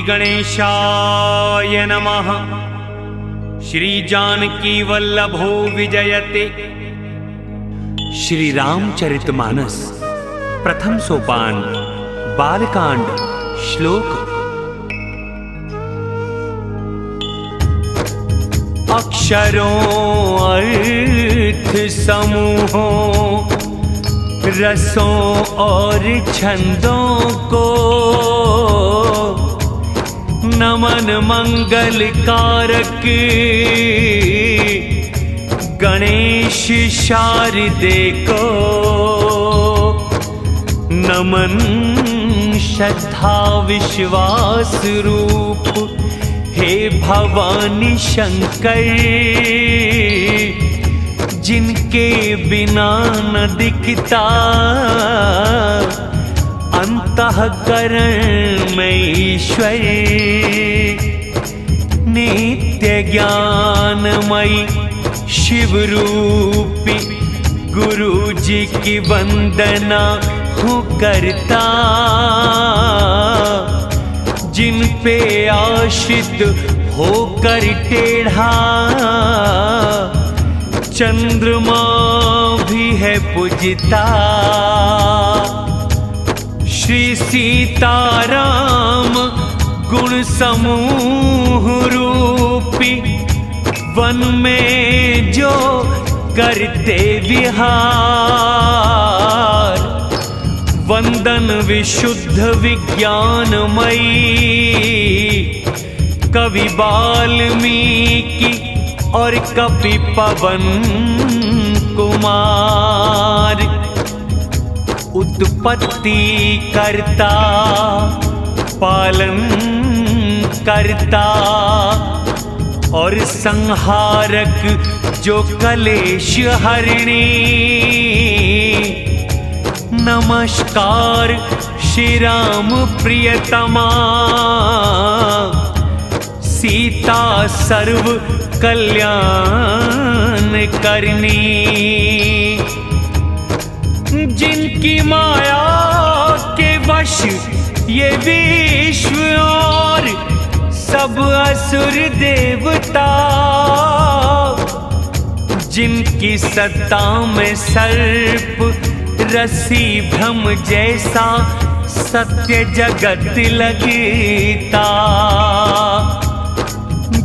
गणेशाय नमः। श्री जानकी वल्लभो विजयते। श्री रामचरितमानस प्रथम सोपान बालकांड श्लोक। अक्षरों अर्थ समूहों रसों और छंदों को नमन मंगल कारक गणेश शारदे को। नमन श्रद्धा विश्वास रूप हे भवानी शंकर, जिनके बिना न दिखता अंतःकरण में ईश्वर। नित्य ज्ञानमयी शिव रूपी गुरु जी की वंदना हूँ करता, जिन पे आश्रित होकर टेढ़ा चंद्रमा भी है पूजता। श्री सीताराम गुण समूह रूपी वन में जो करते विहार। वंदन विशुद्ध विज्ञानमयी कवि वाल्मीकि और कपि पवन कुमार। उत्पत्ति करता पालन करता और संहारक जो कलेश हरिणी। नमस्कार श्री राम प्रियतमा, सीता सर्व कल्याण करनी। जिनकी माया के वश ये विश्व और सब असुर देवता, जिनकी सत्ता में सर्प रस्सी भ्रम जैसा सत्य जगत लगता।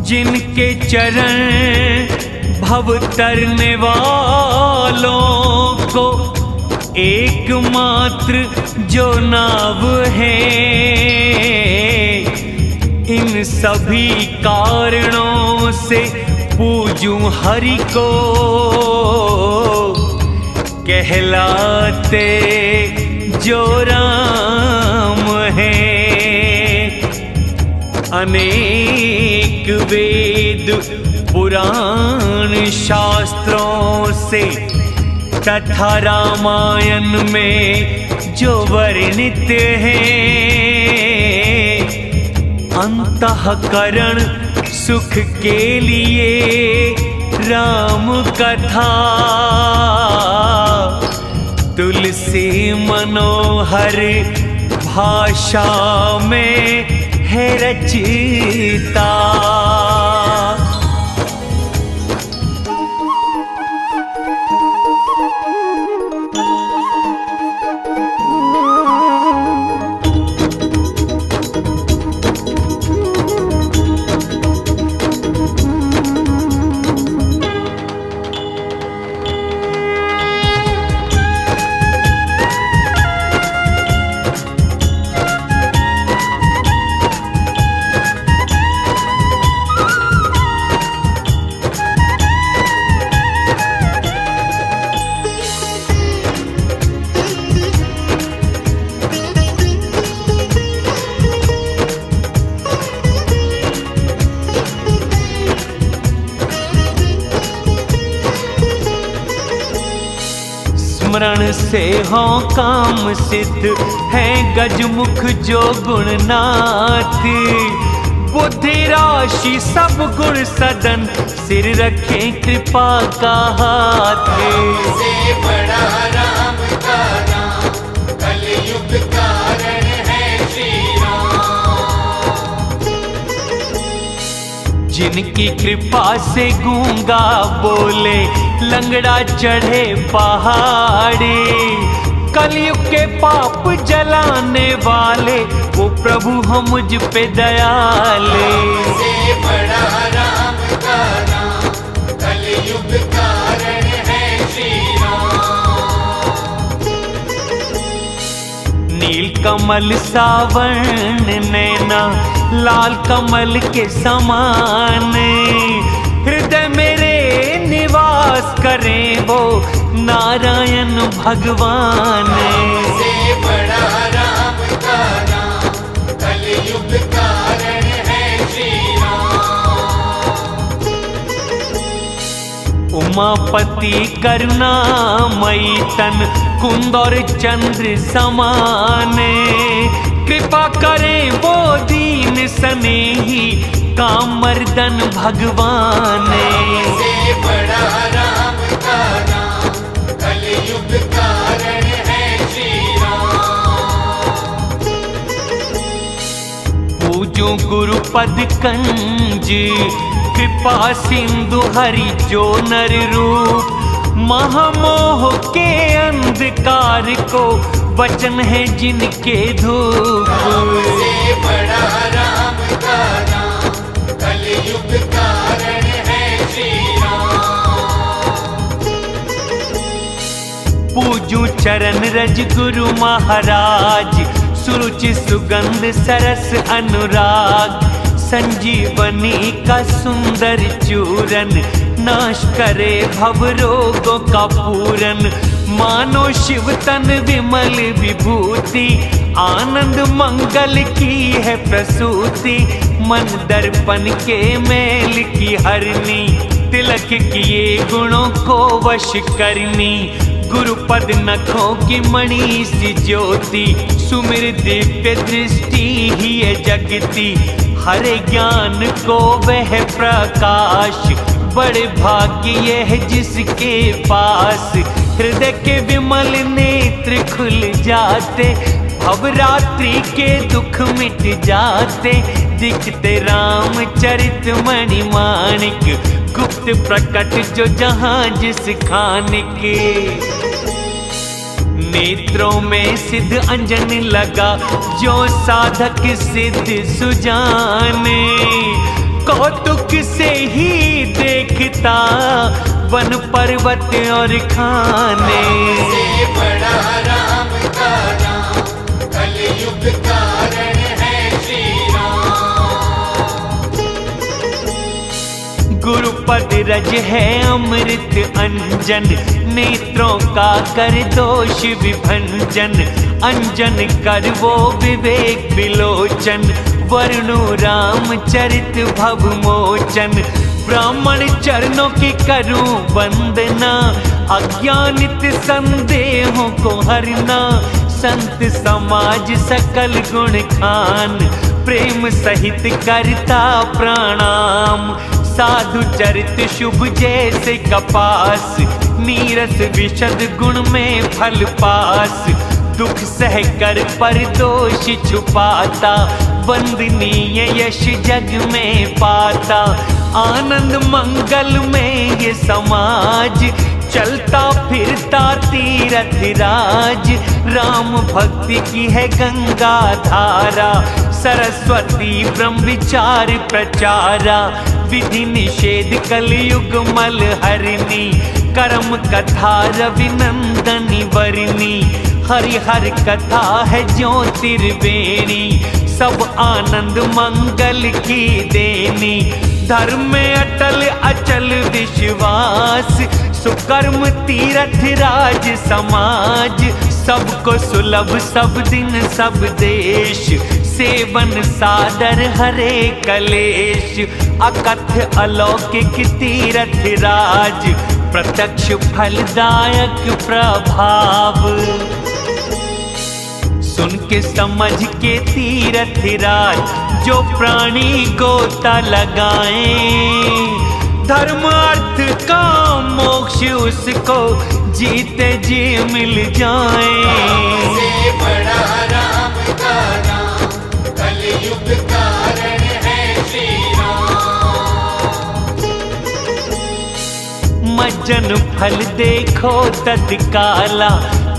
जिनके चरण भव तरने वालों को एकमात्र जो नाव है। इन सभी कारणों से पूजूं हरि को, कहलाते जो राम है। अनेक वेद पुराण शास्त्रों से तथा रामायण में जो वर्णित है, अंतःकरण सुख के लिए राम कथा। तुलसी मनोहर भाषा में है रचिता। स्मरण से हो काम सिद्ध है गजमुख जो गुणनाथ। बुद्धि राशि सब गुण सदन सिर रखे कृपा का हाथ। से बड़ा राम का नाम कलयुग कारण है श्री राम। जिनकी कृपा से गूंगा बोले, लंगड़ा चढ़े पहाड़ी। कलयुग के पाप जलाने वाले वो प्रभु हो मुझ पे दयाले। से बड़ा राम का नाम कलयुग कारण है श्री राम। नील कमल सावर्ण नैना लाल कमल के समान, हृदय मेरे निवास करें वो नारायण भगवान। से बड़ा राम का नाम कलयुग कारण है श्री राम। उमापति करुणामयी तन कुंद और चंद्र समान, कृपा करें वो दीन स्नेही कामर्दन भगवान। से बड़ा राम का नाम कलयुग कारण है श्री राम। पूजो गुरुपद कंज कृपा सिंधु हरि जो नर रूप, महामोह के अंधकार को वचन है जिनके धूप। से बड़ा राम का नाम कलयुग कारण है श्री राम। पूजू चरण रज गुरु महाराज, सुरुचि सुगंध सरस अनुराग, संजीवनी का सुंदर चूरन, नाश करे भव रोगों का पूरन। मानो शिव तन विमल विभूति, आनंद मंगल की है प्रसूति। मन दर्पण के मेल की हरनी, तिलक किए गुणों को वश करनी। गुरुपद नखों की मणि सी ज्योति, सुमिर दिव्य दृष्टि ही है जगती। हरे ज्ञान को वह प्रकाश, बड़े भाग्य यह जिसके पास। हृदय के विमल नेत्र खुल जाते, भवरात्रि के दुख मिट जाते। दिखते रामचरित मणि माणिक, गुप्त प्रकट जो जहां जिस खान के। नेत्रों में सिद्ध अंजन लगा, जो साधक सिद्ध सुजाने। कौतुक से ही देखता वन पर्वत और खाने। से बड़ा राम का नाम कलयुग कारण है श्री राम। गुरुपद रज है अमृत अंजन, नेत्रों का कर दोष विभंजन। अंजन कर वो विवेक विलोचन, वर्णु रामचरित भव मोचन। ब्राह्मण चरणों की करूं वंदना, अज्ञानित संदेहों को हरना। संत समाज सकल गुण खान, प्रेम सहित करता प्रणाम। साधु चरित शुभ जैसे कपास, नीरस विशद गुण में फल पास। दुख सह कर पर दोष छुपाता, वंदनीय यश जग में पाता। आनंद मंगल में ये समाज, चलता फिरता तीरथ राज। राम भक्ति की है गंगा धारा, सरस्वती ब्रह्म विचार प्रचारा। विधि निषेध कलयुग मल हरिणी, कर्म कथा रविनंदनी वरनी। हरिहर कथा है ज्योतिर्वेणी, सब आनंद मंगल की देनी। धर्म में अटल अचल विश्वास, सुकर्म तीरथ राज समाज। सबको सुलभ सब दिन सब देश, सेवन सादर हरे कलेश। अकथ अलौकिक तीरथ राज, प्रत्यक्ष फलदायक प्रभाव। सुन के समझ के तीरथ राज, जो प्राणी गोता लगाए। धर्म अर्थ काम मोक्ष उसको जीते जी मिल जाए। से बड़ा राम का नाम कलयुग कारण है श्री राम। भजन फल देखो तत्काला,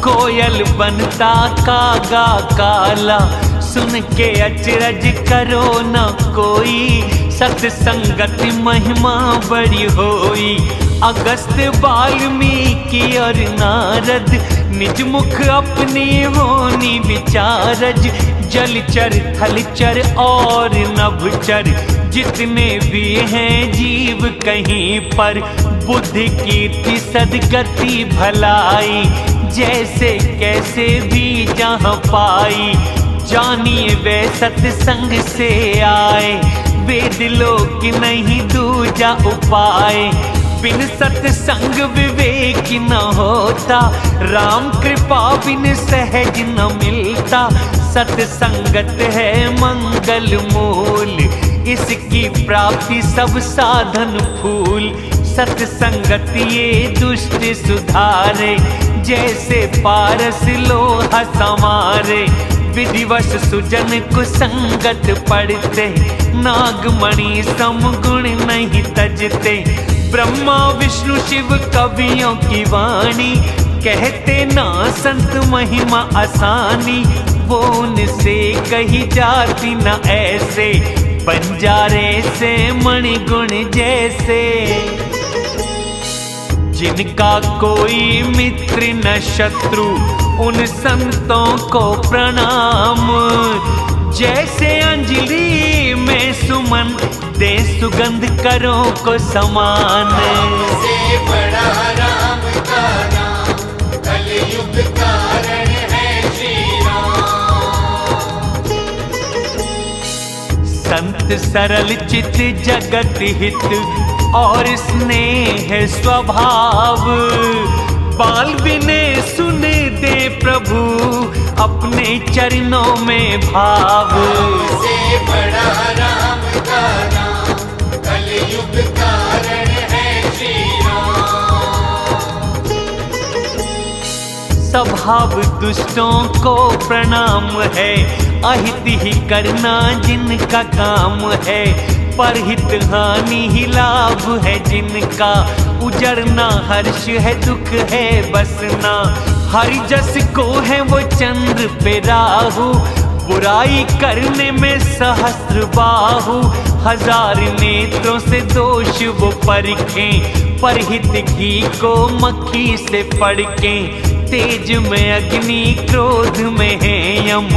कोयल बनता कागा काला। सुन के अचरज करो न कोई, सत्संगत महिमा बड़ी होई। अगस्त वाल्मीकि और नारद, निज मुख अपनी होनी विचारज। जलचर थलचर और नभचर, जितने भी हैं जीव कहीं पर। बुद्धि कीर्ति सदगति भलाई, जैसे कैसे भी जहाँ पाई। जानिए वे सत्संग से आए, वेद लोक नहीं दूजा उपाय। बिन सत्संग विवेक न होता, राम कृपा बिन सहज न मिलता। सत्संगत है मंगल मूल, इसकी प्राप्ति सब साधन फूल। सत्संगत ये दुष्ट सुधारे, जैसे पारस लोहा संवारे। विधिवश सुजन कुसंगत पढ़ते, नागमणि समगुण नहीं तजते। ब्रह्मा विष्णु शिव कवियों की वाणी, कहते ना संत महिमा आसानी। वो उनसे कही जाती न ऐसे, बंजारे से मणिगुण जैसे। जिनका कोई मित्र न शत्रु, उन संतों को प्रणाम। जैसे अंजलि में सुमन, दे सुगंध करो को समान। से बड़ा राम का नाम, कलयुग कारण है श्री राम। संत सरल चित जगत हित, और स्नेह स्वभाव। बाल विनय सुन दे प्रभु, अपने चरणों में भाव। से बड़ा राम का नाम, कलयुग कारण है श्री राम। स्वभाव दुष्टों को प्रणाम है, अहित ही करना जिनका काम है। परहित हानि ही लाभ है जिनका, उजरना हर्ष है दुख है बसना। हरि जस को है वो चंद्र पे राहु, बुराई करने में सहस्त्र बाहु। हजार नेत्रों से दोष वो परखें, परहित घी को मक्खी से पड़कें। तेज में अग्नि क्रोध में है यम,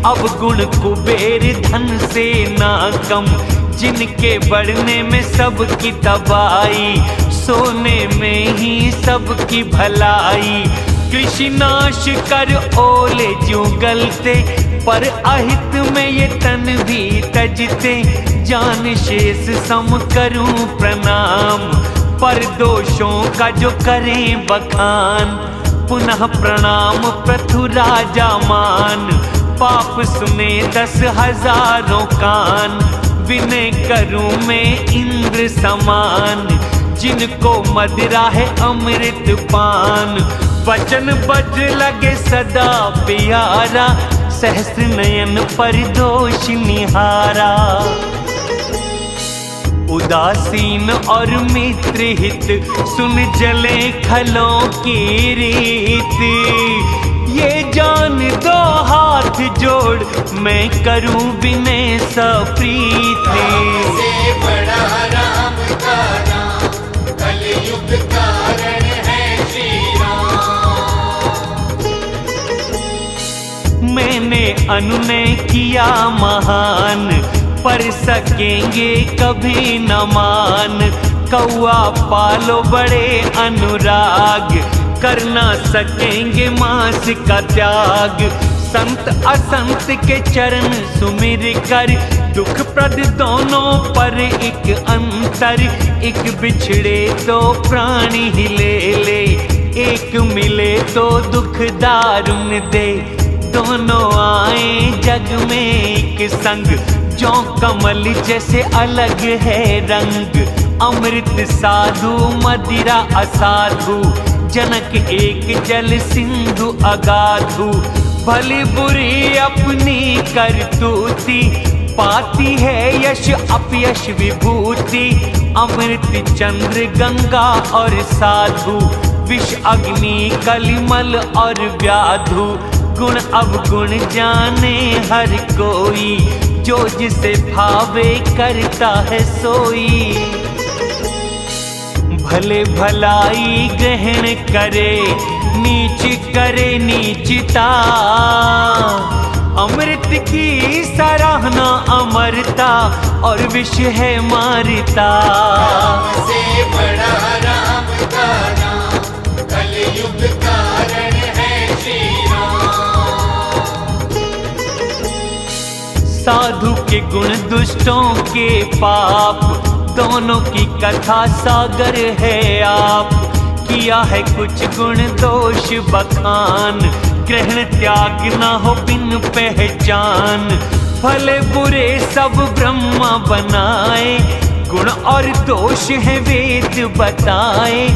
अवगुण कुबेर धन से ना कम। जिनके बढ़ने में सबकी तबाही, सोने में ही सबकी भलाई। कृषि नाश कर ओले जो गलते, पर अहित में ये तन भी तजते। जान शेष सम करूं प्रणाम, पर दोषों का जो करें बखान। पुनः प्रणाम प्रथु राजा मान, पाप सुने 10,000 कान। विनय करूं मैं इंद्र समान, जिनको मदिरा है अमृत पान। वचन बज लगे सदा प्यारा, सहस्र नयन पर दोष निहारा। उदासीन और मित्र हित, सुन जले खलों की रीत। ये जान दो हाथ जोड़, मैं करूं विनय सप्रीति। से बड़ा राम का नाम, कलयुग कारण है श्री राम। मैंने अनुनय किया महान, पर सकेंगे कभी न मान। कौआ पालो बड़े अनुराग, कर ना सकेंगे मांस का त्याग। संत असंत के चरण सुमिर कर, दुख प्रद दोनों पर एक अंतर। एक बिछड़े तो प्राणी ही ले ले, एक मिले तो दुख दारुण दे। दोनों आए जग में एक संग, जो कमल जैसे अलग है रंग। अमृत साधु मदिरा असाधु, जनक एक जल सिंधु अगाधु। भली बुरी अपनी करतूती, पाती है यश अपयश विभूति, अमृत चंद्र गंगा और साधु, विष अग्नि कलिमल और व्याधु, गुण अवगुण जाने हर कोई, जो जिसे भावे करता है सोई। भले भलाई ग्रहण करे, नीच करे नीचता, अमृत की सराहना अमरता, और विष है मारता। राम से बड़ा राम का नाम, कलयुग कारण है श्री राम। साधु के गुण दुष्टों के पाप, दोनों की कथा सागर है आप। किया है कुछ गुण दोष बखान, ग्रहण त्याग न हो बिन पहचान। भले बुरे सब ब्रह्मा बनाए, गुण और दोष है वेद बताए।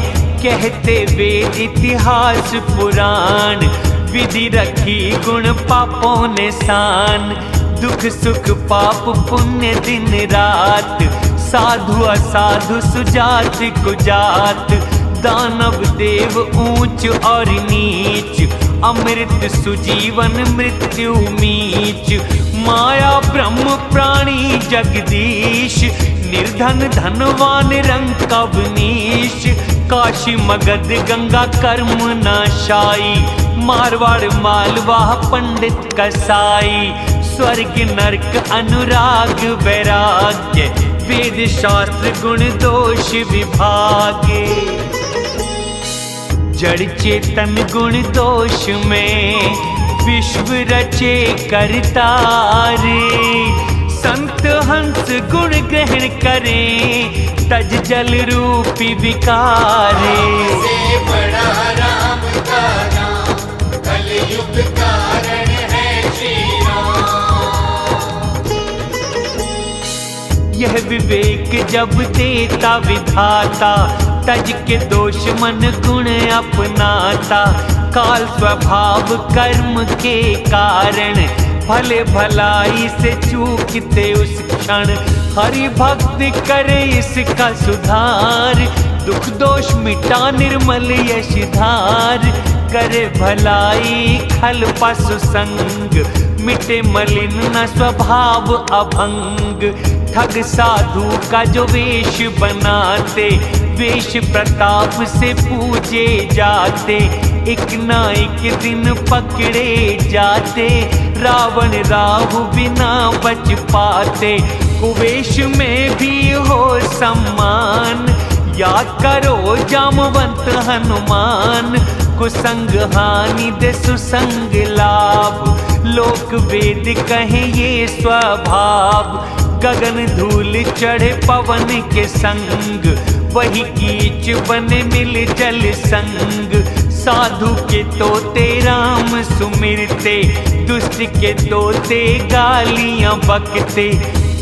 कहते वेद इतिहास पुराण, विधि रखी गुण पापों ने सान। दुख सुख पाप पुण्य दिन रात, साधु असाधु सुजात कुजात। दानव देव ऊंच और नीच, अमृत सुजीवन मृत्यु मीच। माया ब्रह्म प्राणी जगदीश, निर्धन धनवान रंग कवनीश। काशी मगध गंगा कर्म नाशाई, मारवाड़ मालवा पंडित कसाई। स्वर्ग नरक अनुराग वैराग्य, वेद शास्त्र गुण दोष विभागे। जड़ चेतन गुण दोष में, विश्व रचे करतारे। संत हंस गुण ग्रहण करें, तज जल रूपी विकारे। से बड़ा राम का नाम, कलयुग कारण है श्री राम। यह विवेक जब देता विधाता, तज के दोष मन गुण अपनाता। काल स्वभाव कर्म के कारण, भले भलाई से चूकते उस क्षण। हरि भक्ति करे इसका सुधार, दुख दोष मिटा निर्मल यश धार। करे भलाई खल पशु संग, मिटे मलिन न स्वभाव अभंग। ठग साधु का जो वेश बनाते, वेश प्रताप से पूजे जाते। एक ना एक दिन पकड़े जाते, रावण राहु बिना बच पाते। कुवेश में भी हो सम्मान, याद करो जामवंत हनुमान। कुसंग हानि दे सुसंग लाभ, लोक वेद कहे ये स्वभाव। गगन धूल चढ़े पवन के संग, वही कीच बने मिल जल संग। साधु के तोते राम सुमिरते, दुष्ट के तोते गालियां बकते।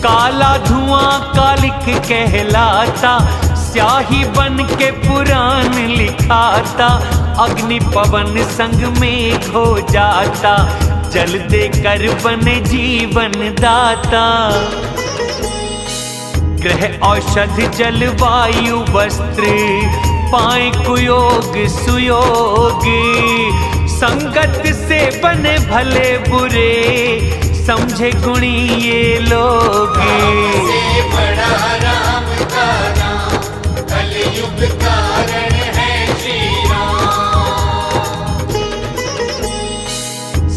काला धुआं कालिक कहलाता, स्याही बन के पुराण लिखाता। अग्नि पवन संग में खो जाता, जल देकर बने जीवन दाता। ग्रह औषध जल वायु वस्त्र, पाए कुयोग सुयोग। संगत से बने भले बुरे, समझे गुणी ये लोग। से बड़ा राम का नाम, कलयुग कारण है श्री राम।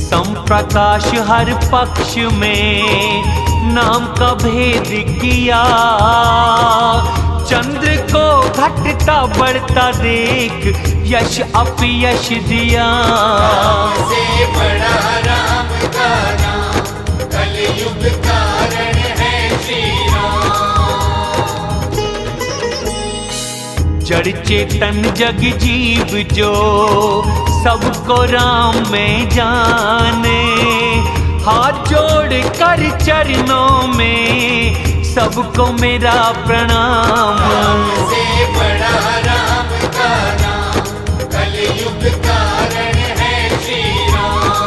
संप्रकाश हर पक्ष में, नाम का भेद किया। चंद्र को घटता बढ़ता देख, यश अपयश दिया। से बड़ा राम का नाम, कलयुग कारण है श्री राम। जड़ चेतन जग जीव जो, सबको राम में जाने। हाथ जोड़ कर चरणों में, सबको मेरा प्रणाम। से बड़ा राम का नाम, कलयुग कारण है श्री राम।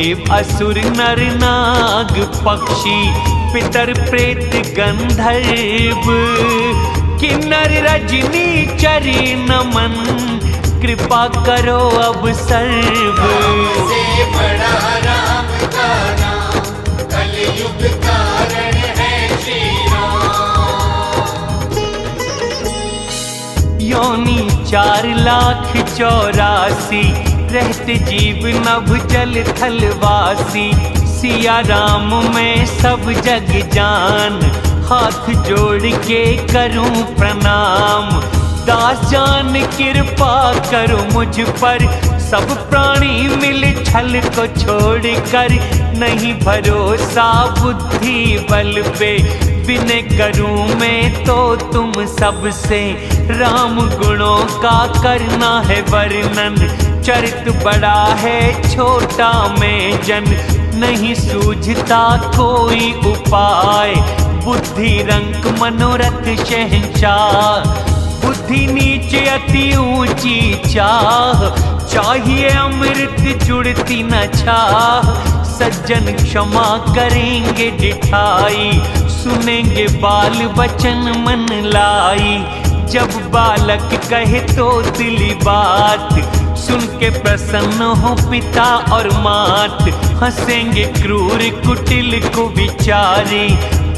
देव असुर नर नाग पक्षी पितर प्रेत गंधर्व किन्नर रजनी चरी नमन कृपा करो अब सर्व। से बड़ा राम का नाम कलयुग कारण है श्री राम। योनि 4,84,000 रहते जीव नभ जल थलवासी। सिया राम में सब जग जान हाथ जोड़ के करूं प्रणाम। दास जान कृपा करो मुझ पर सब प्राणी मिल छल को छोड़कर। नहीं भरोसा बुद्धि बल पे विनय करूं मैं तो तुम सबसे। राम गुणों का करना है वर्णन चरित बड़ा है छोटा मैं जन। नहीं सूझता कोई उपाय बुद्धि रंक मनोरथ शहंशाह। बुद्धि नीचे अति ऊंची चाह चाहिए अमृत जुड़ती न चाह। सज्जन क्षमा करेंगे डिठाई सुनेंगे बाल वचन मन लाई। जब बालक कहे तो दिली बात सुन के प्रसन्न हो पिता और मात। हंसेंगे क्रूर कुटिल को विचारी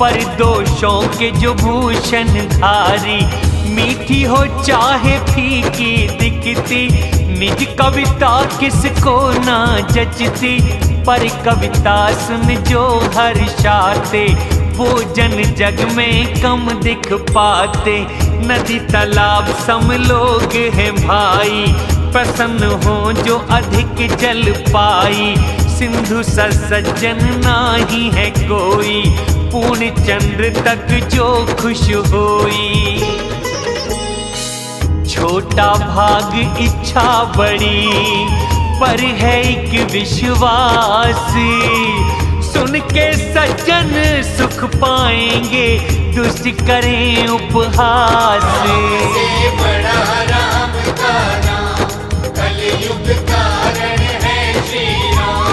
पर दोषों के जो भूषण धारी। मीठी हो चाहे फीकी दिखती निज कविता किसको ना जचती। पर कविता सुन जो हर्षाते वो जन जग में कम दिख पाते। नदी तालाब सम लोग हैं भाई प्रसन्न हो जो अधिक जल पाई। सिंधु सा सज्जन नाही है कोई पूर्ण चंद्र तक जो खुश होई। छोटा भाग इच्छा बड़ी पर है एक विश्वास। सुन के सज्जन सुख पाएंगे दुष्ट करें उपहास। से बड़ा राम का नाम कलयुग कारण है श्री राम।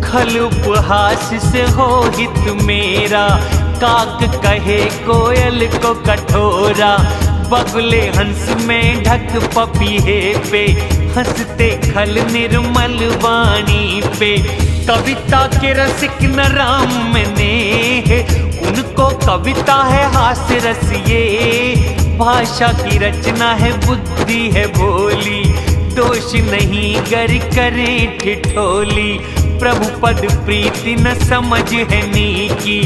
खल उपहास से हो हित मेरा काक कहे कोयल को कठोरा। बगुले हंस में ढक पपीहे पे हंसते खल निर्मल वाणी पे। कविता के रसिक न राम में नेह उनको कविता है हास्य रस ये। भाषा की रचना है बुद्धि है भोली दोष नहीं गर करे ठिठोली। प्रभु पद प्रीति न समझ है नीकी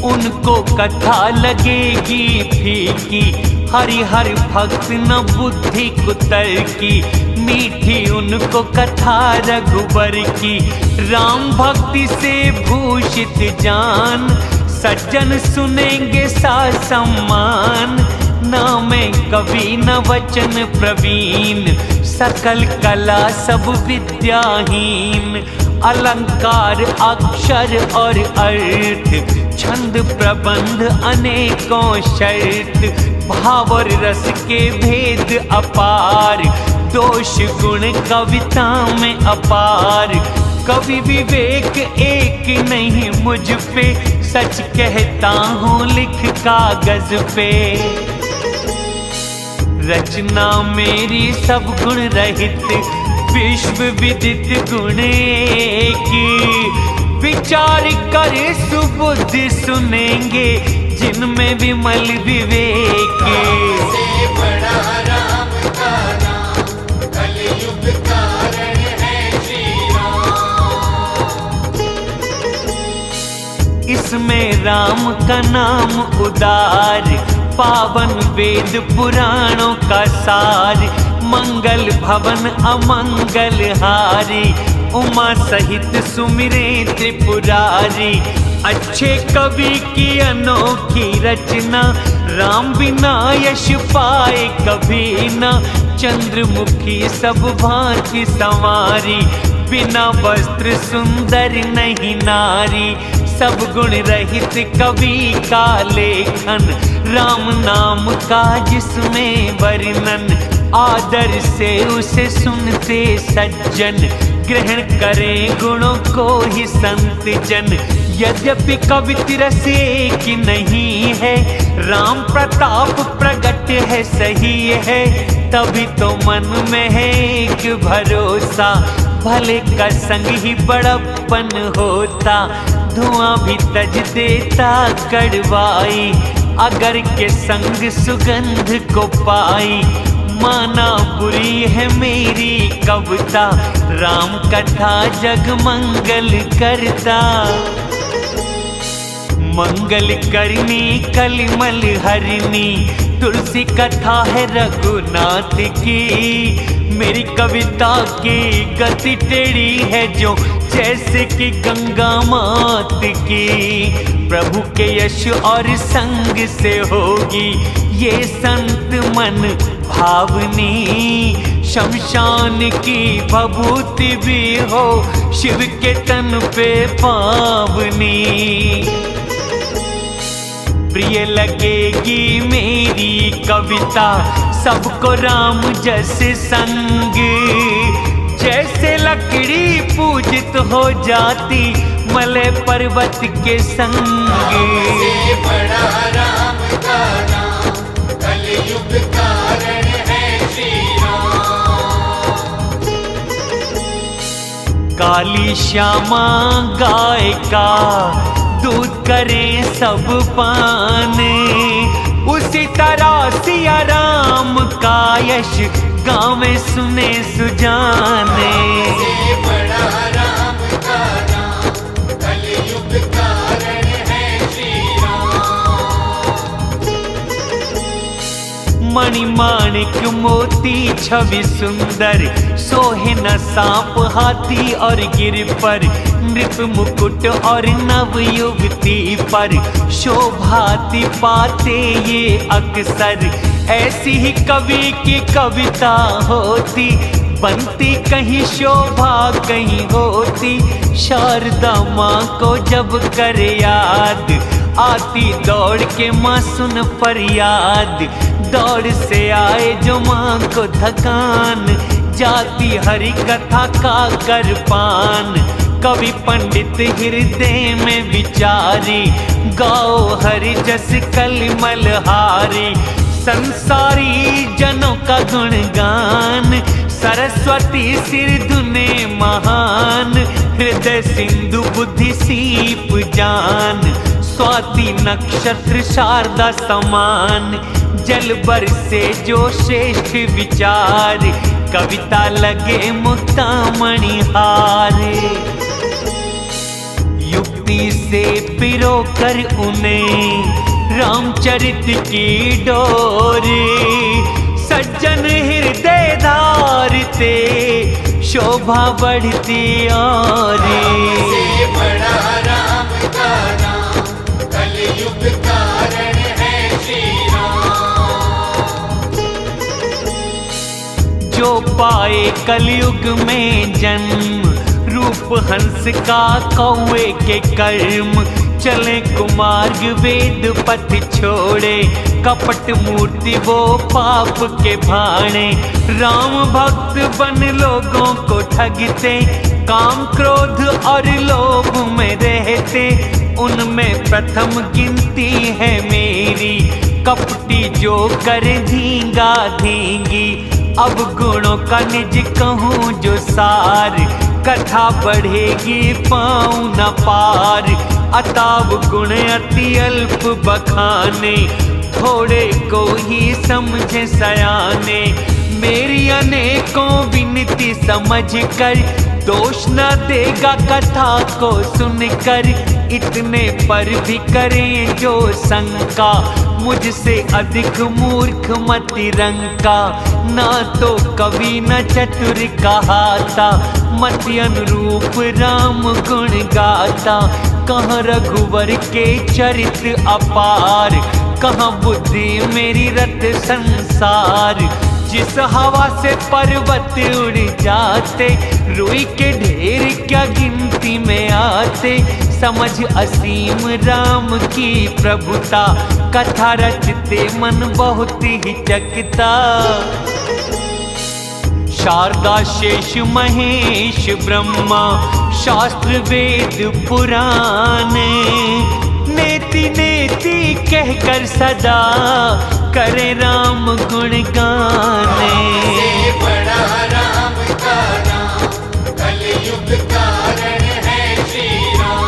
उनको कथा लगेगी फीकी। हरि हर भक्त न बुद्धि कुतर की मीठी उनको कथा रघुबर की। राम भक्ति से भूषित जान सज्जन सुनेंगे सा सम्मान। न मैं कवि न वचन प्रवीण सकल कला सब विद्याहीन। अलंकार अक्षर और अर्थ छंद प्रबंध अनेकों शर्त। भाव और रस के भेद अपार दोष गुण कविता में अपार। कवि विवेक एक नहीं मुझ पे सच कहता हूँ लिख कागज पे। रचना मेरी सब गुण रहित विश्व विदित गुण की। विचार कर सुबुद्धि सुनेंगे जिनमें विमल विवेक। से बड़ा राम का नाम कलयुग कारण है श्री राम। इसमें राम का नाम उदार पावन वेद पुराणों का सार। मंगल भवन अमंगल हारी उमा सहित सुमिरे त्रिपुरारी। अच्छे कवि की अनोखी रचना राम बिना यश पाए कभी न। चंद्रमुखी सब भांति संवारी बिना वस्त्र सुंदर नहीं नारी। सब गुण रहित कवि का लेखन राम नाम का जिसमें वर्णन। आदर से उसे सुनते सज्जन, ग्रहण करें गुणों को ही संत जन। यद्यपि कवित रस एक नहीं है, राम प्रताप प्रगट है सही है, तभी तो मन में है एक भरोसा, भले का संग ही बड़प्पन होता। धुआं भी तज देता कड़वाई, अगर के संग सुगंध को पाई। माना बुरी है मेरी कविता, राम कथा जग मंगल करता। मंगल करनी कलिमल हरनी, तुलसी कथा है रघुनाथ की। मेरी कविता की गति टेढ़ी है जो जैसे कि गंगा मात की। प्रभु के यश और संग से होगी ये संत मन भावनी। शमशान की भभूति भी हो शिव के तन पे पावनी। प्रिय लगेगी मेरी कविता सबको राम जैसे संग, जैसे लकड़ी पूजित हो जाती मलय पर्वत के संग। से बड़ा राम का नाम, कलयुग कारण है श्री राम। काली श्यामा गाय का दूध करें सब पान, उसी तरह सिया राम का यश गाँव में सुने सुजाने। से बड़ा राम का नाम, कलयुग कारण है श्री राम। मणिमाणिक मोती छवि सुंदर, सोहे न सांप हाथी और गिर पर। नृप मुकुट और नव युवती पर शोभाती पाते ये अक्सर। ऐसी ही कवि की कविता होती, बनती कहीं शोभा कहीं होती। शारदा माँ को जब कर याद, आती दौड़ के माँ सुन फरियाद। दौड़ से आए जो माँ को थकान, जाती हरि कथा का कर पान। कवि पंडित हृदय में विचारी, गाओ हरि जस कलिमल हारी। संसारी जनों का गुणगान, सरस्वती सिर धुने महान। हृदय सिंधु बुद्धि सीप जान, स्वाति नक्षत्र शारदा समान। जल बरसे जो श्रेष्ठ विचार, कविता लगे मुक्तामणि हार। युक्ति से पिरो कर उन्हें रामचरित की डोर। सज्जन हृदय धारते शोभा बढ़ती और। से बड़ा राम का नाम, कलयुग कारण है श्री राम। जो पाए कलयुग में जन्म, रूप हंस का कौवे के कर्म। चले कुमार्ग वेद पथ छोड़े, कपट मूर्ति वो पाप के भाणे। राम भक्त बन लोगों को ठगते, काम क्रोध और लोभ में रहते। उनमें प्रथम गिनती है मेरी, कपटी जो कर धींगा धींगी। अब गुणों का निज कहूँ जो सार, कथा बढ़ेगी पाऊँ न पार। अताव गुण अति अल्प बखाने, थोड़े को ही समझे सयाने। मेरी अनेकों विनती समझ कर, दोष न देगा कथा को सुनकर। इतने पर भी करें जो शंका, मुझसे अधिक मूर्ख मति रंका। ना तो कवि न चतुर कहाता, मति अनुरूप राम गुण गाता। कहाँ रघुवर के चरित्र अपार, कहाँ बुद्धि मेरी रत संसार। जिस हवा से पर्वत उड़ जाते, रुई के ढेर क्या गिनती में आते। समझ असीम राम की प्रभुता, कथा रचते मन बहुत ही चकता। शारदा शेष महेश ब्रह्मा शास्त्र वेद पुराण नेति नेति कहकर सदा करे राम गुणगान। से बड़ा राम का नाम कलयुग कारण है श्री राम।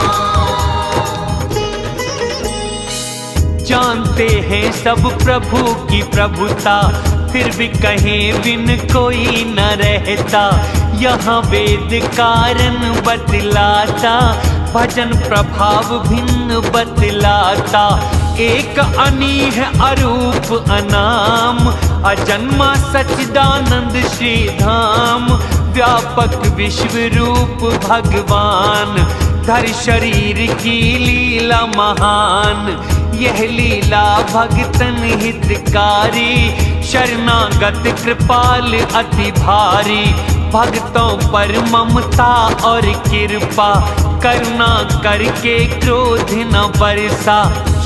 जानते हैं सब प्रभु की प्रभुता फिर भी कहीं बिन कोई न रहता। यहाँ वेद कारण बतलाता भजन प्रभाव भिन्न बतलाता। एक अनीह अरूप अनाम अजन्मा सच्चिदानंद श्री धाम। व्यापक विश्व रूप भगवान धर शरीर की लीला महान। यह लीला भगतन हितकारी शरणागत कृपाल अति भारी। भक्तों पर ममता और कृपा करुणा करके क्रोध न बरसा।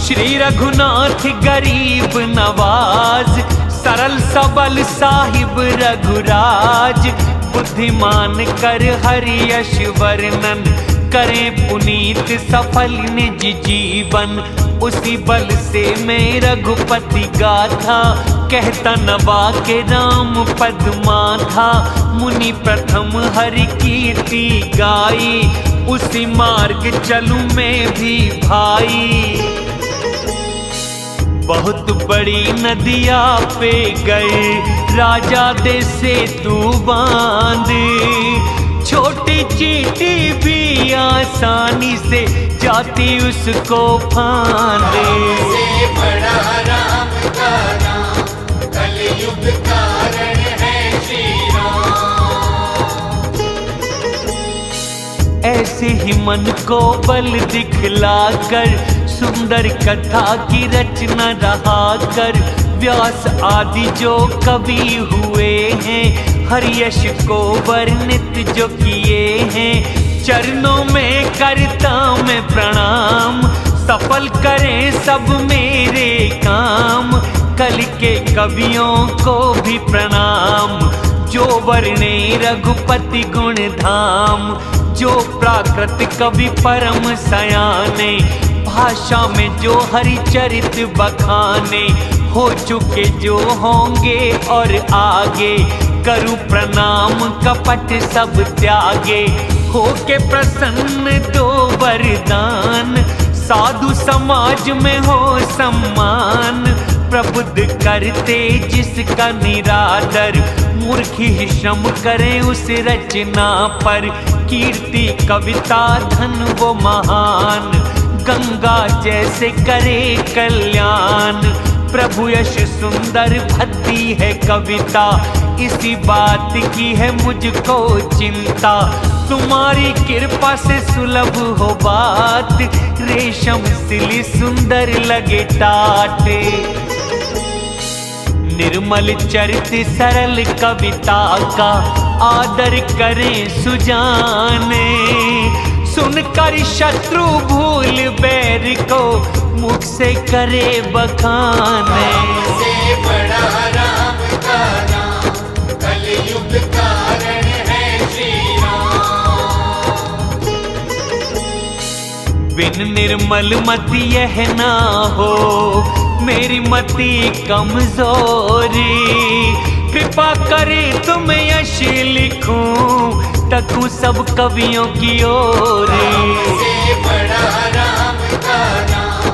श्री रघुनाथ गरीब नवाज सरल सबल साहिब रघुराज। बुद्धिमान कर हरि यश वर्णन करें पुनीत सफल निज जीवन। उसी बल से मैं रघुपति गाथा कहता नवा के राम पद्मा था। मुनि प्रथम हरि कीर्ति गाई उसी मार्ग चलूं मैं भी भाई। बहुत बड़ी नदिया पे गए राजा दे सेतु बांध। छोटी चींटी भी आसानी से जाती उसको फांद। से बड़ा राम का नाम कलयुग कारण है श्री राम। ऐसे ही मन को बल दिखलाकर सुंदर कथा की रचना रहा कर। व्यास आदि जो कवि हुए हैं हरि यश को वर्णित जो किए हैं। चरणों में करता मैं प्रणाम सफल करें सब मेरे काम। कल के कवियों को भी प्रणाम जो वर्णे रघुपति गुण धाम। जो प्राकृत कवि परम सयाने भाषा में जो हरिचरित बखाने। हो चुके जो होंगे और आगे करूं प्रणाम कपट सब त्यागे। होके प्रसन्न दो वरदान साधु समाज में हो सम्मान। प्रबुद्ध करते जिसका निरादर मूर्ख ही श्रम करे उस रचना पर। कीर्ति कविता धन वो महान गंगा जैसे करे कल्याण। प्रभु यश सुंदर भक्ति है कविता इसी बात की है मुझको चिंता। तुम्हारी कृपा से सुलभ हो बात रेशम सिली सुंदर लगे टाटे। निर्मल चरित सरल कविता का आदर करें सुजाने। सुनकर शत्रु भूल बैर को मुख से करे बखाने। से बड़ा राम का नाम कलयुग कारण है श्री राम। बिन निर्मल मति यह ना हो मेरी मति कमजोरी। कृपा करे तुम यश लिखूं तकूं सब कवियों की ओर। से बड़ा राम का नाम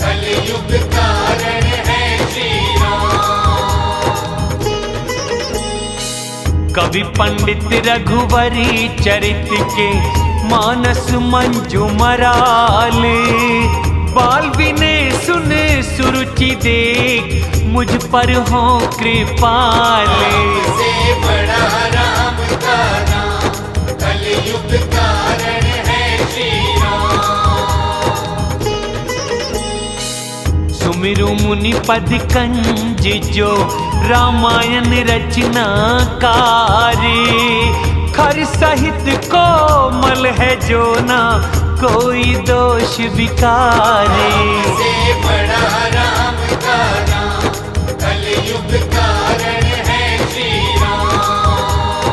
कलयुग कारण है श्री राम। कवि पंडित रघुवरी चरित के मानस मंजू मराले। बाल विनय सुन सुरुचि देख मुझ पर हो कृपाले। से बड़ा राम का नाम कलयुग कारण है श्री राम। सुमिरु मुनि पद कंज जो रामायण रचना कारी। खर सहित कोमल है जो ना कोई दोष विकारी। से बड़ा राम का नाम कलयुग कारण है श्री राम।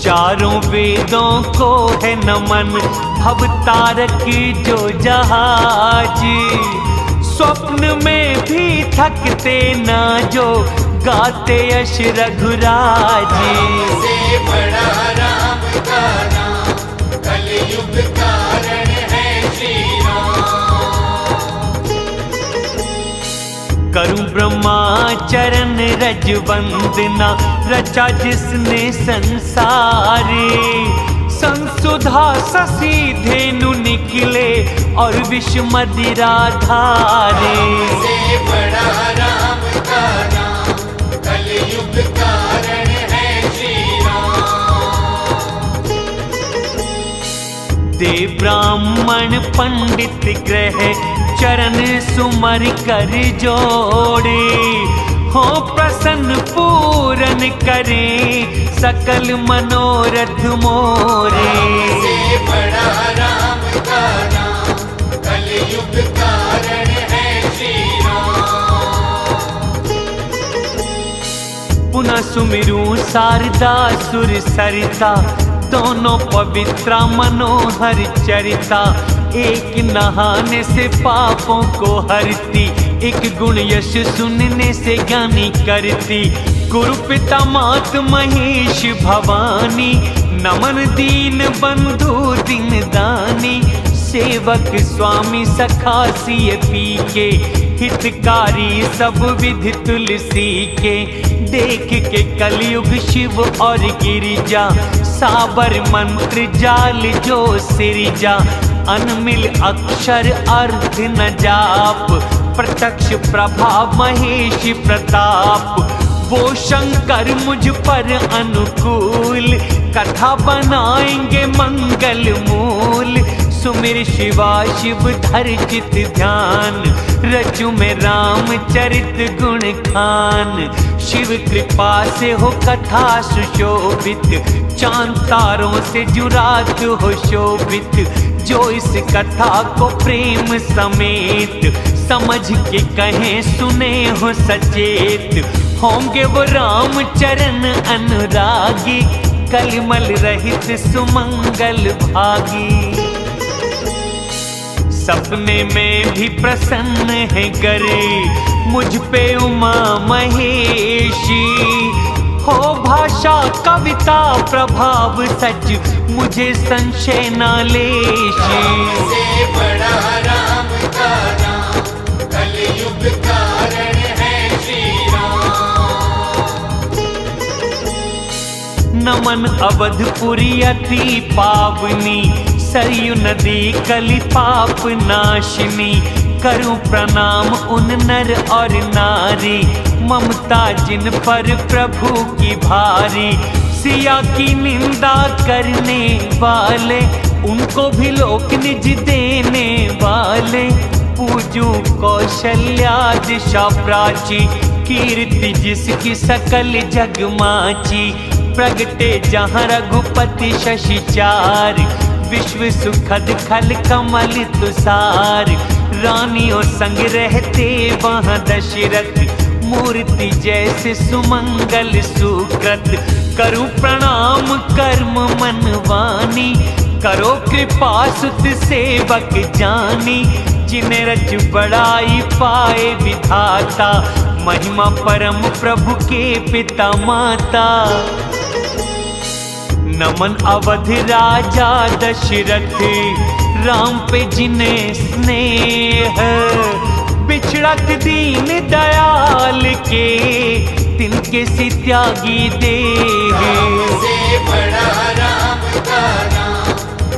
चारों वेदों को है नमन, भव तारक जो जहाज। स्वप्न में भी थकते ना जो, गाते यश रघुराज। से बड़ा राम का नाम, कलयुग कारण है श्री राम। करूं ब्रह्माचरण रज वंदना, रचा जिसने संसारे। संसुधा ससी धेनु निकले, और विष मदिरा धारे। से बड़ा राम का नाम, कलयुग कारण है श्री राम। दे ब्राह्मण पंडित ग्रह, चरण सुमर कर जोड़े। हो प्रसन्न पूरन करें, सकल मनोरथ मोरे। से बड़ा राम का नाम, कलयुग कारण है श्री राम। पुनः सुमिरू शारदा सुर सरिता, दोनों पवित्रा मनोहर चरिता। एक नहाने से पापों को हरती, एक गुण यश सुनने से ज्ञानी करती। गुरु पिता मात महेश भवानी, नमन दीन बंधु दिन दानी। सेवक स्वामी सखा सिय पी के, हितकारी सब विधि तुलसी के। देख के कलयुग शिव और गिरिजा, साबर मंत्र जाल जो सिरजा। अनमिल अक्षर अर्थ न जाप, प्रत्यक्ष प्रभाव महेश प्रताप। वो शंकर मुझ पर अनुकूल, कथा बनाएंगे मंगल मूल। सुमिर शिवा शिव धर चित ध्यान, रचु में रामचरित गुण खान। शिव कृपा से हो कथा सुशोभित, चांद तारों से जुरात हो शोभित। जो इस कथा को प्रेम समेत, समझ के कहें सुने हो सचेत। होंगे वो राम चरण अनुरागी, कलमल रहित सुमंगल भागी। सपने में भी प्रसन्न है करे, मुझ पे उमा महेशी। हो भाषा कविता प्रभाव सच, मुझे संशय न लेशी। से बड़ा राम का नाम, कलयुग कारण है श्री राम। नमन अवधपुरी अति पावनी, सरयू नदी कलि पाप नाशिनी। करूं प्रणाम उन नर और नारी, ममता जिन पर प्रभु की भारी। सिया की निंदा करने वाले, उनको भी लोक निज देने वाले। पूजू कौशल्या दिशा प्राची, कीर्ति जिसकी सकल जगमाची। प्रगटे जहाँ रघुपति शशि चार, विश्व सुखद खल कमल तुषार। रानियों संग रहते वहाँ दशरथ, मूर्ति जैसे सुमंगल सुकृत। करूं प्रणाम कर्म मनवानी, करो कृपा सुत सेवक जानी। जिन्हें रच बड़ाई पाए विधाता, महिमा परम प्रभु के पिता माता। नमन अवध राजा दशरथ, राम पे जिन्हें स्नेह। बिछड़त दीन दयाल के, तिनके सी त्यागी देह। से बड़ा राम का नाम,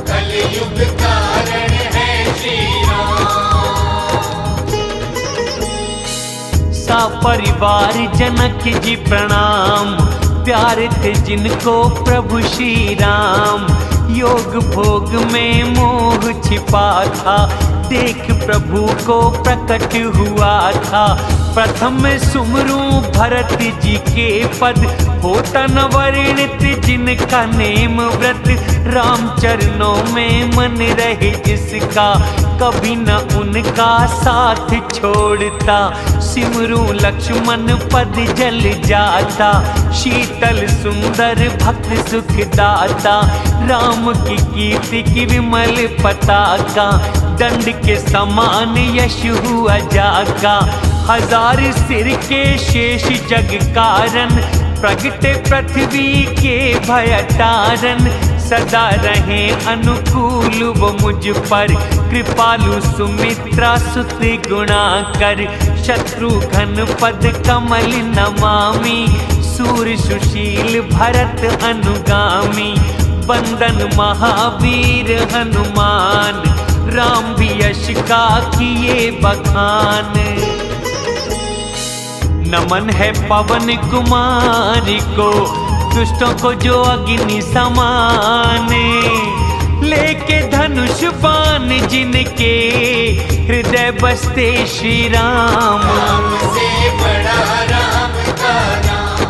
कलयुग कारण है श्री राम। सा परिवार जनक जी प्रणाम, प्यारे थे जिनको प्रभु श्री राम। योग भोग में मोह छिपा था, देख प्रभु को प्रकट हुआ था। प्रथम सुमरू भरत जी के पद, होता न वर्णित जिनका नेम व्रत। राम चरणों में मन रहे जिसका, कभी न उनका साथ छोड़ता। सिमरू लक्ष्मण पद जल जाता, शीतल सुंदर भक्त सुखदाता। राम की कीर्ति की विमल पताका, दंड के समान यश हुआ जाका। हजार सिर के शेष जग कारण, प्रगटे पृथ्वी के भय तारन। सदा रहे अनुकूल वो मुझ पर, कृपालु सुमित्रा सुत गुणाकर। शत्रुघ्न पद कमल नमामि, सूर सुशील भरत अनुगामी। बंदन महावीर हनुमान, राम भी यश का किए बखान। नमन है पवन कुमार को, दुष्टों को जो अग्नि समाने। लेके धनुष बाण जिनके, हृदय बसते श्री राम। राम से बड़ा राम का नाम,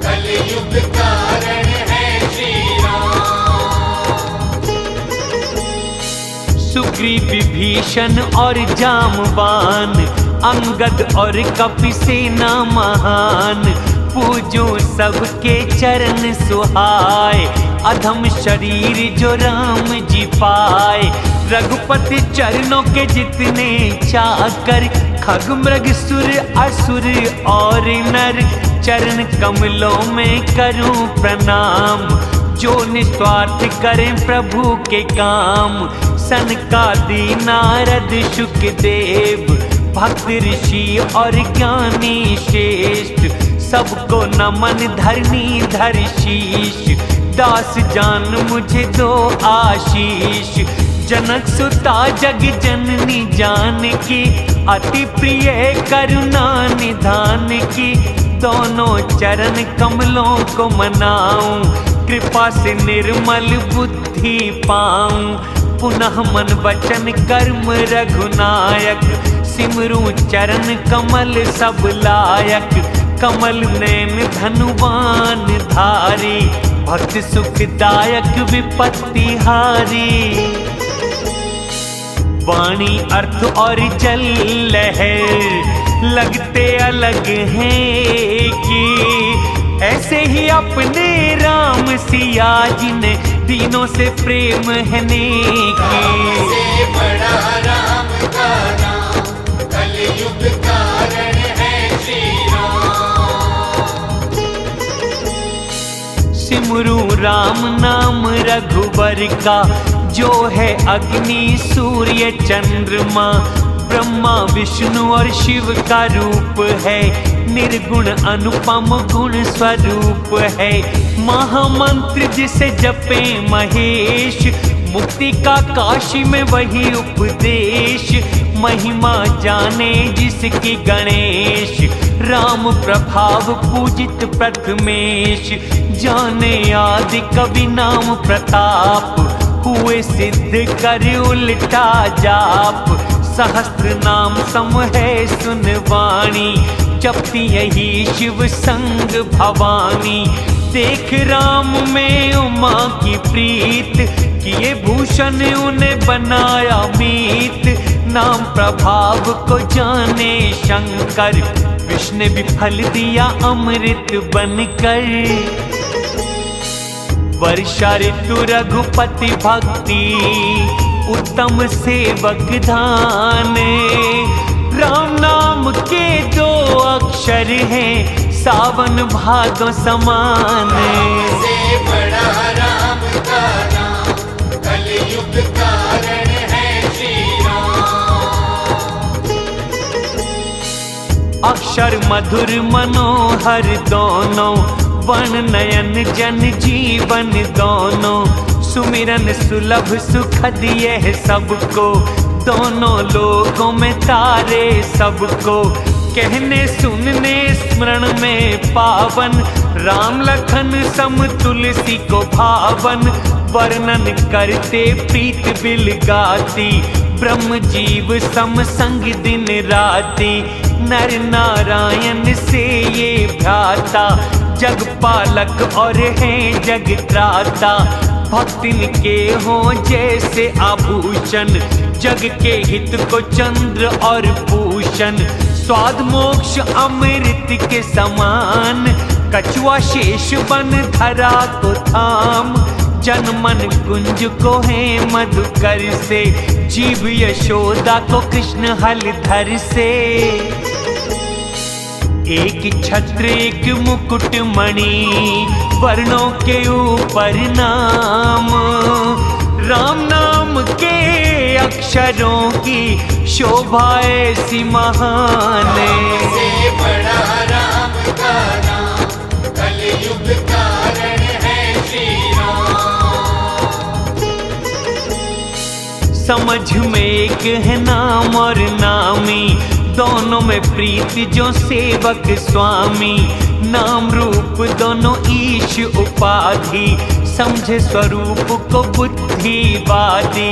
कलयुग कारण है श्री राम। सुग्रीव विभीषण और जामवान, अंगद और कपि सेना महान। पूजो सबके चरण सुहाए, अधम शरीर जो राम जी पाए। रघुपति चरणों के जितने चाकर, खग मृग सुर असुर और नर। चरण कमलों में करूं प्रणाम, जो निस्वार्थ करें प्रभु के काम। सनकादि नारद शुकदेव, भक्त ऋषि और ज्ञानी श्रेष्ठ। सबको नमन धरनी धर शीश, दास जान मुझे दो आशीष। जनक सुता जग जननी जानकी, अति प्रिय करुणा निधान की। दोनों चरण कमलों को मनाऊं, कृपा से निर्मल बुद्धि पाऊं। पुनः मन वचन कर्म रघुनायक, सिमरू चरण कमल सब लायक। कमल नैन धनुवान धारी, भक्त सुखदायक विपत्ति हारी। वाणी अर्थ और जल लहर, लगते अलग हैं कि। ऐसे ही अपने राम सिया जिने, तीनों से प्रेम है नेकी। राम से बड़ा राम का नाम, कलयुग कारण है श्री राम। सिमरू राम नाम रघुबर का, जो है अग्नि सूर्य चंद्रमा। ब्रह्मा विष्णु और शिव का रूप है, निर्गुण अनुपम गुण स्वरूप है। महामंत्र जिसे जपे महेश, मुक्ति का काशी में वही उपदेश। महिमा जाने जिसकी गणेश, राम प्रभाव पूजित प्रथमेश। जाने आदि कवि नाम प्रताप, हुए सिद्ध कर उल्टा जाप। सहस्त्र नाम सम है सुनवाणी, जपती यही शिव संग भवानी। देख राम में उमा की प्रीत, किए भूषण उन्हें बनाया मीत। नाम प्रभाव को जाने शंकर, विष्णु भी फल दिया अमृत बनकर। वर्षा ऋतु रघुपति भक्ति, उत्तम सेवक धाने। राम नाम के दो अक्षर हैं, सावन भादो समान। राम से बड़ा राम का नाम, कलयुग कारण है श्री राम। अक्षर मधुर मनोहर दोनों, वन नयन जन जीवन दोनों। सुमिरन सुलभ सुखद यह सबको, दोनों लोगों में तारे सबको। कहने सुनने स्मरण में पावन, राम लखन सम तुलसी को भावन। वर्णन करते प्रीत बिल गाती, ब्रह्म जीव सम संग दिन राती। नर नारायण से ये भ्राता, जग पालक और हैं जग त्राता। भक्तिन के हो जैसे आभूषण, जग के हित को चंद्र और भूषण। स्वाद मोक्ष अमृत के समान, कछुआ शेष बन धरा को थाम। जन मन कुंज को है मधुकर से, जीव यशोदा को कृष्ण हलधर से। एक छत्र एक मुकुट मणि, वर्णों के ऊपर नाम। राम नाम के अक्षरों की शोभा ऐसी महान। से बड़ा राम का नाम, कलयुग कारण है श्री राम। समझ में एक है नाम और नामी, दोनों में प्रीति जो सेवक स्वामी। नाम रूप दोनों ईश उपाधि, समझे स्वरूप को बुद्धिवादी।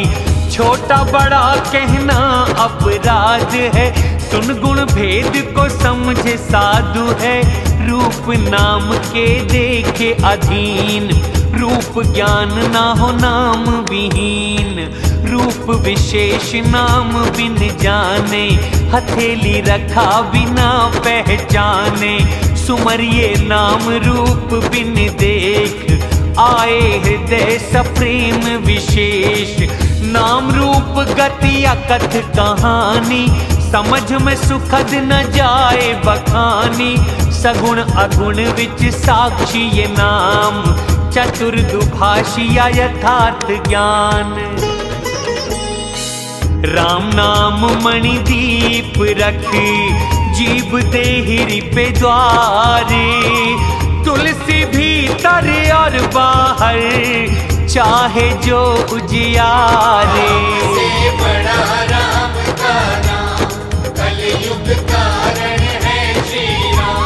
छोटा बड़ा कहना अपराध है, सुन गुण भेद को समझे साधु है। रूप नाम के देखे अधीन, रूप ज्ञान ना हो नाम विहीन। रूप विशेष नाम बिन जाने, हथेली रखा बिना पहचाने। सुमरिए नाम रूप बिन देख, आए हृदय सप्रेम विशेष। नाम रूप गति अकथ कहानी, समझ में सुखद न जाए बखानी। सगुण अगुण विच साक्षी ये नाम, चतुर दुभाषिया यथार्थ ज्ञान। राम नाम मणि दीप रख, जीव देहिरी पे द्वारे। तुलसी भीतर और बाहर, चाहे जो उजियारे। से बड़ा राम का नाम, कलयुग कारण है श्री राम।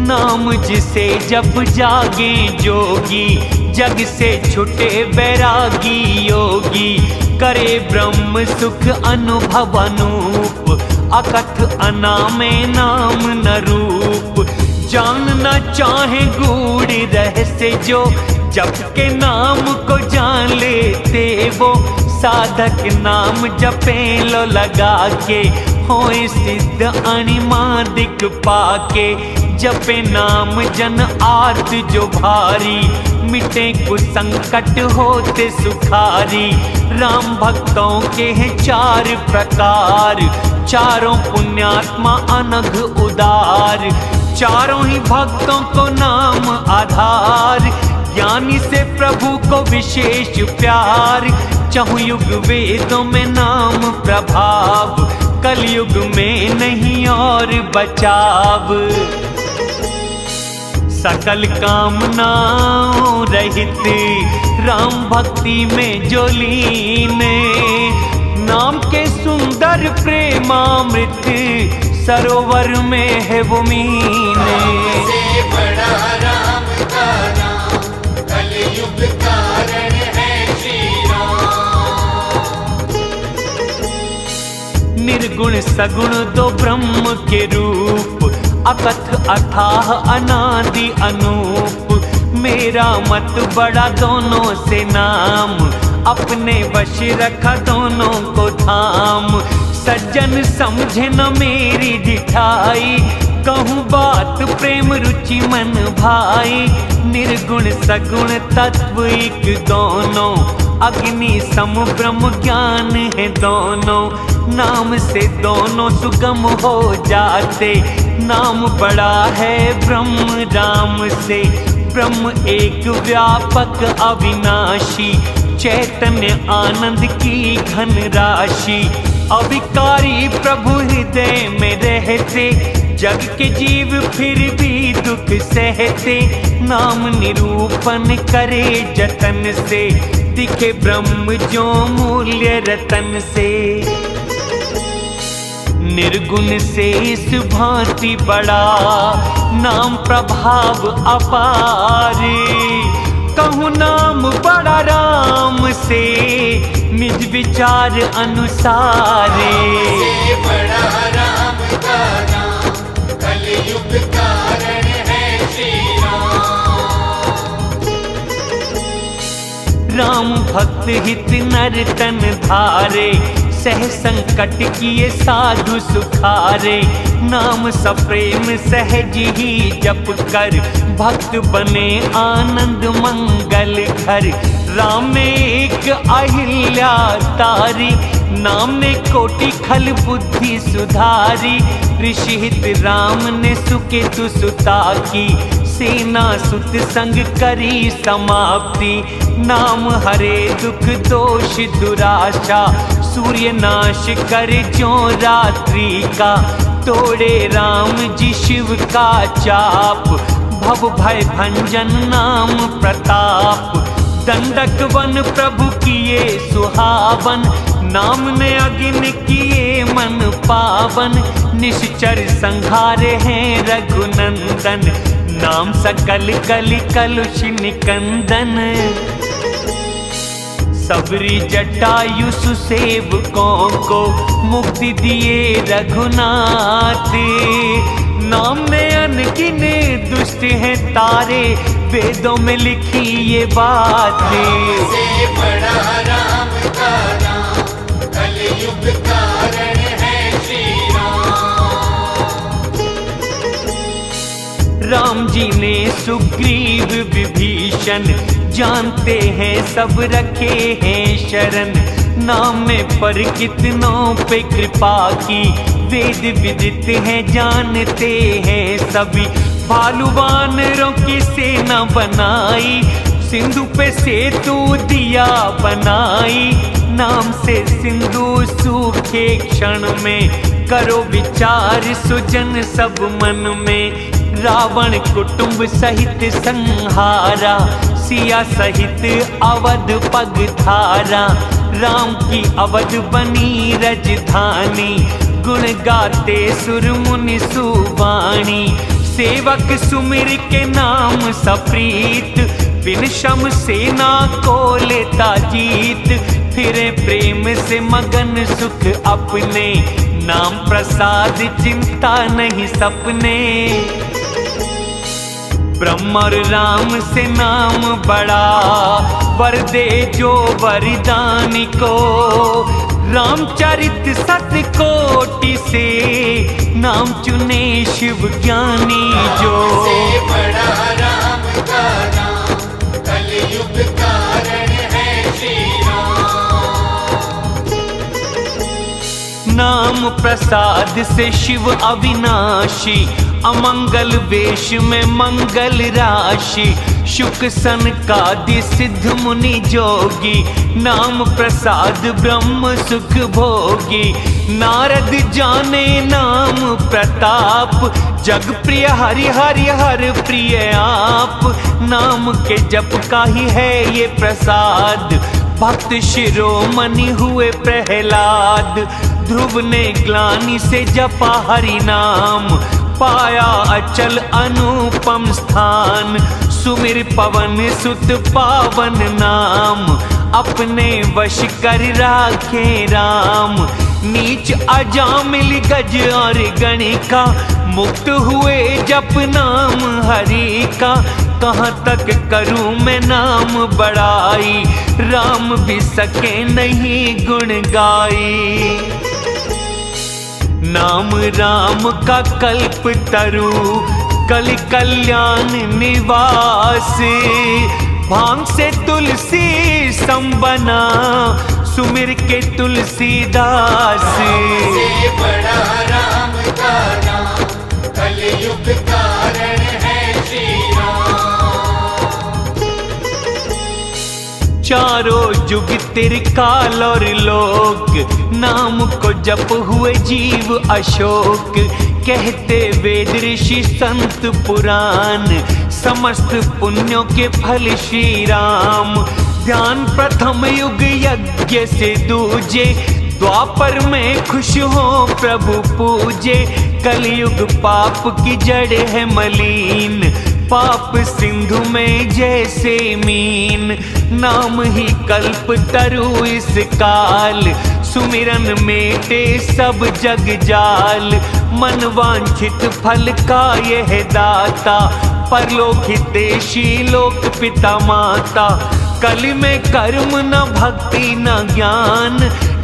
नाम जिसे जप जागे जोगी, जग से छुटे बैरागी योगी। करे ब्रह्म सुख अनुभव अनूप, अकथ अनामे नाम न रूप। जानना चाहे गूढ़ रहस्य जो, जप के नाम को जान लेते वो। साधक नाम जपे लो लगा के, होए सिद्ध अणिमादिक पाके। जपे नाम जन आर्त जो भारी, मिटे कुसंकट होते सुखारी। राम भक्तों के हैं चार प्रकार, चारों पुण्यात्मा अनघ उदार। चारों ही भक्तों को नाम आधार, ज्ञानी से प्रभु को विशेष प्यार। चहुयुग वेदों में नाम प्रभाव, कलयुग में नहीं और बचाव। सकल कामनाओं रहित, राम भक्ति में जो लीन। नाम के सुंदर प्रेमामृत, सरोवर में है वो मीन। से बड़ा राम का नाम, कलयुग कारण है श्री राम। निर्गुण सगुण दो ब्रह्म के रूप, अकथ अथाह अनादि अनूप। मेरा मत बड़ा दोनों से नाम, अपने वश रखा दोनों को धाम। सज्जन समझे न मेरी ढिठाई, कहूँ बात प्रेम रुचि मन भाई। निर्गुण सगुण तत्व एक दोनों, अग्नि सम ब्रह्म ज्ञान है दोनों। नाम से दोनों सुगम हो जाते, नाम बड़ा है ब्रह्म राम से। ब्रह्म एक व्यापक अविनाशी, चैतन्य आनंद की घन राशि। अविकारी प्रभु हृदय में रहते, जग के जीव फिर भी दुख सहते। नाम निरूपण करे जतन से, दिखे ब्रह्म जो मूल्य रतन से। निर्गुण से इस भांति बड़ा, नाम प्रभाव अपार। कहूँ नाम बड़ा राम से, निज विचार अनुसारे। से बड़ा राम का नाम, कलयुग कारण है श्री राम। भक्त हित नर तन धारे, सह संकट किए साधु सुखारे। नाम सप्रेम सहज ही जप कर, भक्त बने आनंद मंगल घर। राम ने एक अहिल्या तारी, नाम ने कोटि खल बुद्धि सुधारी। ऋषि हित राम ने सुकेतु सुता की, सेना सुत संग करी समाप्ति। नाम हरे दुख दोष दुराशा, सूर्य नाश कर जो रात्रि का। तोड़े राम जी शिव का चाप, भव भय भंजन नाम प्रताप। दंडक वन प्रभु किए सुहावन, नाम ने अग्नि किए मन पावन। निश्चर संहारे हैं रघुनंदन, नाम सकल कलि कलुष निकंदन। सबरी जटायु सुसेवकों को, मुक्ति दिए रघुनाथ। नाम ने अनगिने दुष्ट हैं तारे, वेदों में लिखी ये बात। से बड़ा राम का नाम, कलयुग कारण है श्री राम। राम जी ने सुग्रीव विभीषण, जानते हैं सब रखे हैं शरण। नाम में पर कितनों पे कृपा की, वेद विदित हैं जानते हैं सभी। भालुवान की सेना बनाई, सिंधु पे सेतु दिया बनाई। नाम से सिंधु सूखे क्षण में, करो विचार सुजन सब मन में। रावण कुटुंब सहित संहारा, सिया सहित अवध पग धारा। राम की अवध बनी रजधानी, गुण गाते सुर मुनि सुवाणी। सेवक सुमिर के नाम सप्रीत, बिन श्रम सेना को लेता जीत। फिरे प्रेम से मगन सुख अपने, नाम प्रसाद चिंता नहीं सपने। ब्रह्म और राम से नाम बड़ा, वर दे जो वरदानी को। रामचरित सत कोटि से, नाम चुने शिव ज्ञानी जो। से बड़ा राम का नाम, कलयुग कारण है श्री राम। नाम प्रसाद से शिव अविनाशी, अमंगल वेश में मंगल राशि। शुक सनकादि सिद्ध मुनि जोगी, नाम प्रसाद ब्रह्म सुख भोगी। नारद जाने नाम प्रताप, जग प्रिय हरि हरि हर प्रिय आप। नाम के जप का ही है ये प्रसाद, भक्त शिरोमणि हुए प्रहलाद। ध्रुव ने ग्लानि से जपा हरि नाम, पाया अचल अनुपम स्थान। सुमिर पवन सुत पावन नाम, अपने वश कर राखे राम। नीच अजामिल गज और गणिका, मुक्त हुए जप नाम हरि का। कहाँ तक करूं मैं नाम बड़ाई, राम भी सके नहीं गुण गाई। नाम राम का कल्प तरु, कलि कल्याण निवास। भांग से तुलसी संबना, सुमिर के तुलसीदास। से बड़ा राम का नाम, कलयुग कारण है श्री राम। चारों जुग त्रिकाल और लोक, नाम को जप हुए जीव अशोक। कहते वेद ऋषि संत पुराण, समस्त पुण्यों के फल श्री राम। ध्यान प्रथम युग यज्ञ से दूजे, द्वापर में खुश हो प्रभु पूजे। कलयुग पाप की जड़ है मलिन, पाप सिंधु में जैसे मीन। नाम ही कल्प तरु इस काल, सुमिरन मेटे सब जग जाल। मन वांछित फल का यह दाता, परलोक हितैषी लोक पिता माता। कलि में कर्म न भक्ति न ज्ञान,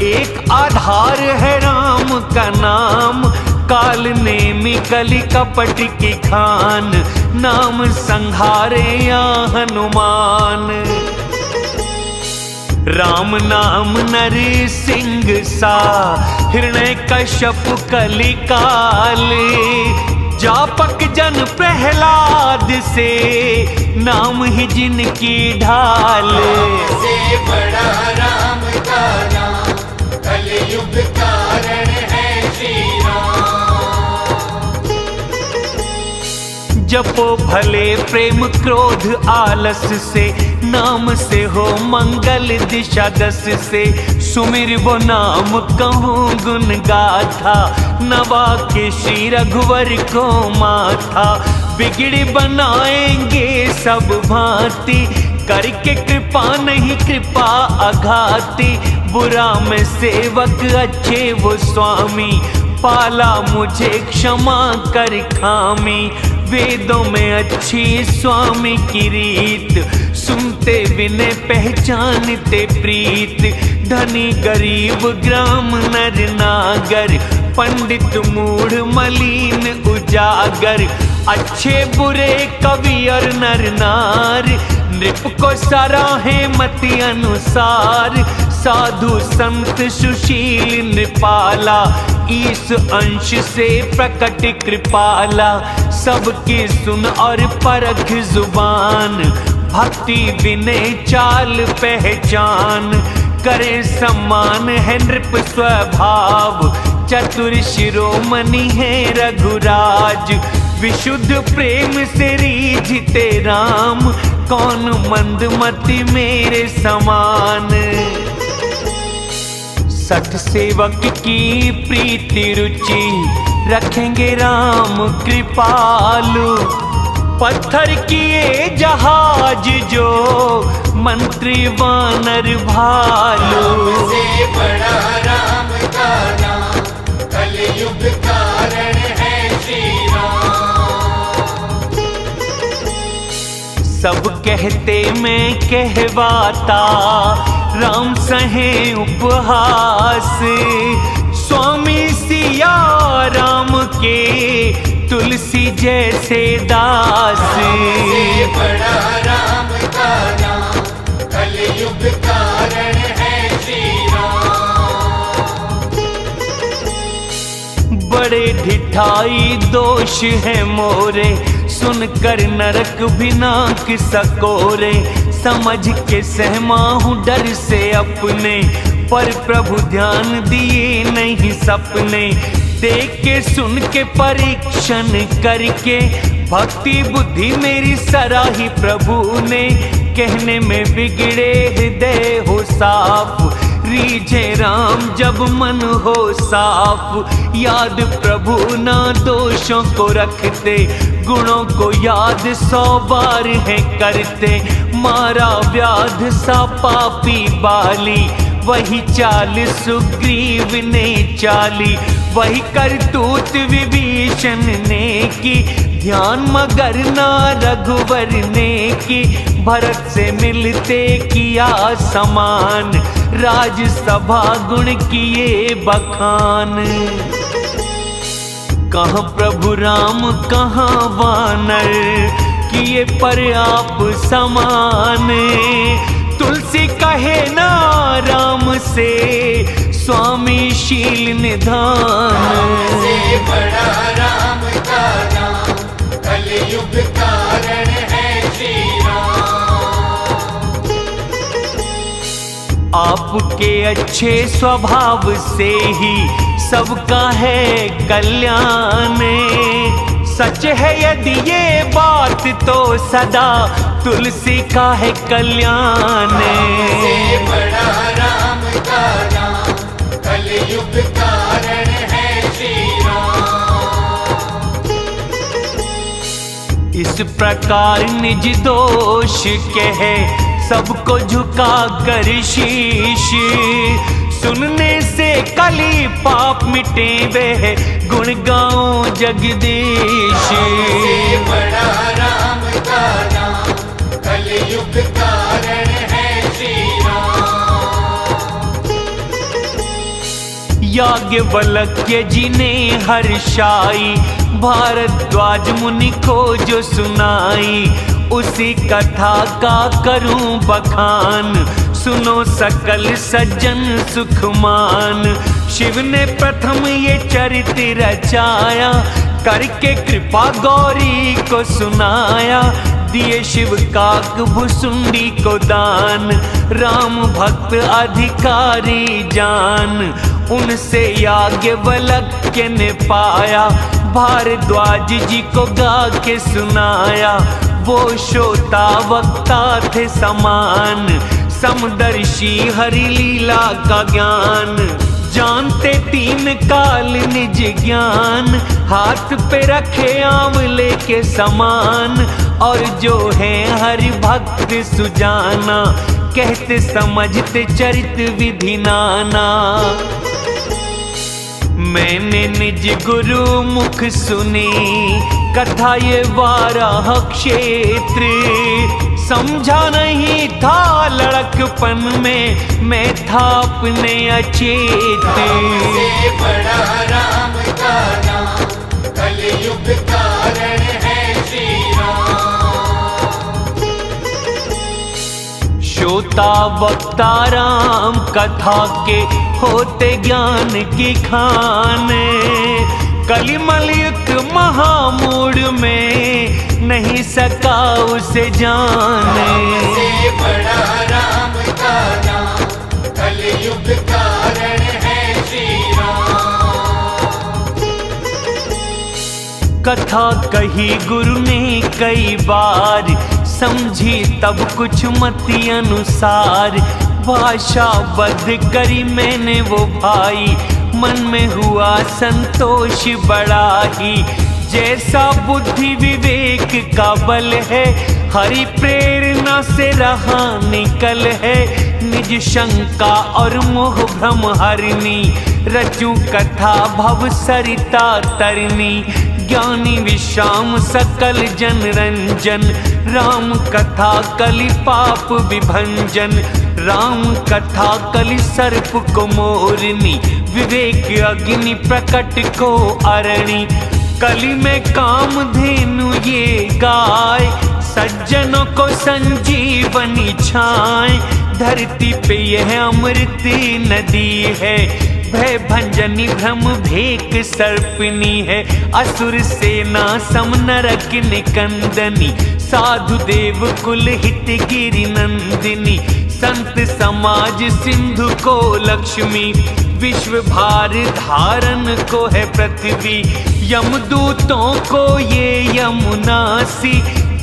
एक आधार है राम का नाम। काल नेमी कलि कपट की खान, नाम संहारे या हनुमान। राम नाम नर सिंह सा, हिरण्य कश्यप कलि काल। जापक जन प्रहलाद से, नाम ही जिनकी ढाल। से बड़ा राम का नाम, कलयुग कारण है श्री राम। जपो भले प्रेम क्रोध आलस से, नाम से हो मंगल दिशा दस से। सुमिर वो नाम कहूँ गुण गाथा, नवा के श्री रघुवर को माथा। बिगड़ी बनाएंगे सब भांति, करके कृपा नहीं कृपा अघाती। बुरा में सेवक अच्छे वो स्वामी, पाला मुझे क्षमा कर खामी। वेदों में अच्छी स्वामी की रीत, सुनते विनय पहचानते प्रीत। धनी गरीब ग्राम नर नागर, पंडित मूढ़ मलिन उजागर। अच्छे बुरे कवि और नर नार, नृप को सराहे मति अनुसार। साधु संत सुशील नृपाला, ईस अंश से प्रकट कृपाला। सबकी सुन और परख जुबान, भक्ति विनय चाल पहचान। करे सम्मान है नृप स्वभाव, चतुर शिरोमणि है रघुराज। विशुद्ध प्रेम से रीझते राम, कौन मंदमति मेरे समान। सठ सेवक की प्रीति रुचि, रखेंगे राम कृपालु। पत्थर किए जहाज जो, मंत्री वानर भालू। से बड़ा राम का नाम, कलयुग कारण है श्री राम। सब कहते मैं कहवाता, राम सहे उपहास। स्वामी सिया राम के, तुलसी जैसे दास। से बड़ा राम का नाम, कलयुग कारण है श्री राम। बड़े ढिठाई दोष है मोरे, सुनकर नरक भी नाक सकोरे। समझ के सहमा हूँ डर से अपने, पर प्रभु ध्यान दिए नहीं सपने। देख के सुन के परीक्षण करके, भक्ति बुद्धि मेरी सराही प्रभु ने। कहने में बिगड़े हृदय हो साफ, रीझे राम जब मन हो साफ। याद प्रभु ना दोषों को रखते, गुणों को याद 100 बार है करते। मारा व्याध सा पापी बाली, वही चाल सुग्रीव ने चाली। वही करतूत विभीषण ने की, ध्यान मगर ना रघुवर ने की। भरत से मिलते किया समान, राजसभा गुण किए बखान। कहाँ प्रभु राम कहाँ वानर, किए पर आप समान। तुलसी कहे ना राम से, स्वामी शील निधान। से बड़ा राम का नाम, कलयुग कारण है श्री राम। आपके अच्छे स्वभाव से ही सबका है कल्याण। सच है यदि ये बात तो सदा तुलसी का है कल्याण। से बड़ा राम का नाम, कलयुग कारण है श्री राम। इस प्रकार निज दोष कहे, सबको झुका कर शीश। सुनने से कली पाप मिटे वे, गुण गाओ जगदीश। से बड़ा राम का नाम, कलयुग कारण है याज्ञवल्क्य जी ने हर्षाई, भारद्वाज मुनि को जो सुनाई। उसी कथा का करूं बखान, सुनो सकल सज्जन सुखमान। शिव ने प्रथम ये चरित रचाया, करके कृपा गौरी को सुनाया। दिए शिव काक भुसुंडी को दान, राम भक्त अधिकारी जान। उनसे याज्ञवल्क्य ने पाया, भारद्वाज जी को गा के सुनाया। वो श्रोता वक्ता थे समान, समदर्शी हरि लीला का ज्ञान। जानते तीन काल निज ज्ञान, हाथ पे रखे आंवले के समान। और जो है हरि भक्त सुजाना, कहते समझते चरित विधि नाना। मैंने निज गुरु मुख सुनी, कथा ये वाराह क्षेत्र। समझा नहीं था लड़कपन में, मैं था अपने अचेत। से बड़ा राम का नाम, कलयुग कारण है श्री राम। श्रोता वक्ता राम कथा के, होते ज्ञान की खान। कलिमल युक्त महामूढ़ में, नहीं सका उसे जाने। से बड़ा राम का नाम, कलयुग कारण है श्री राम। कथा कही गुरु ने कई बार, समझी तब कुछ मति अनुसार। भाषा बद्ध करी मैंने वो भाई, मन में हुआ संतोष बड़ा ही। जैसा बुद्धि विवेक का बल है, हरि प्रेरणा से रहा निकल है। निज शंका और मोह भ्रम हरनी, रचूं कथा भव सरिता तरनी। ज्ञानी विश्राम सकल जन रंजन, राम कथा कलि पाप विभंजन। राम कथा कलि सर्प को मोरनी, विवेक अग्नि प्रकट को अरणी। कलि में कामधेनु ये गाय, सज्जनों को संजीवनी छाए। धरती पे यह अमृत नदी है, भय भंजनी भ्रम भेक सर्पिनी है। असुर सेना सम नरक निकंदनी, साधु देव कुल हित गिरि नंदिनी। संत समाज सिंधु को लक्ष्मी, विश्व भार धारण को है पृथ्वी। यमदूतों को ये यमुनासी,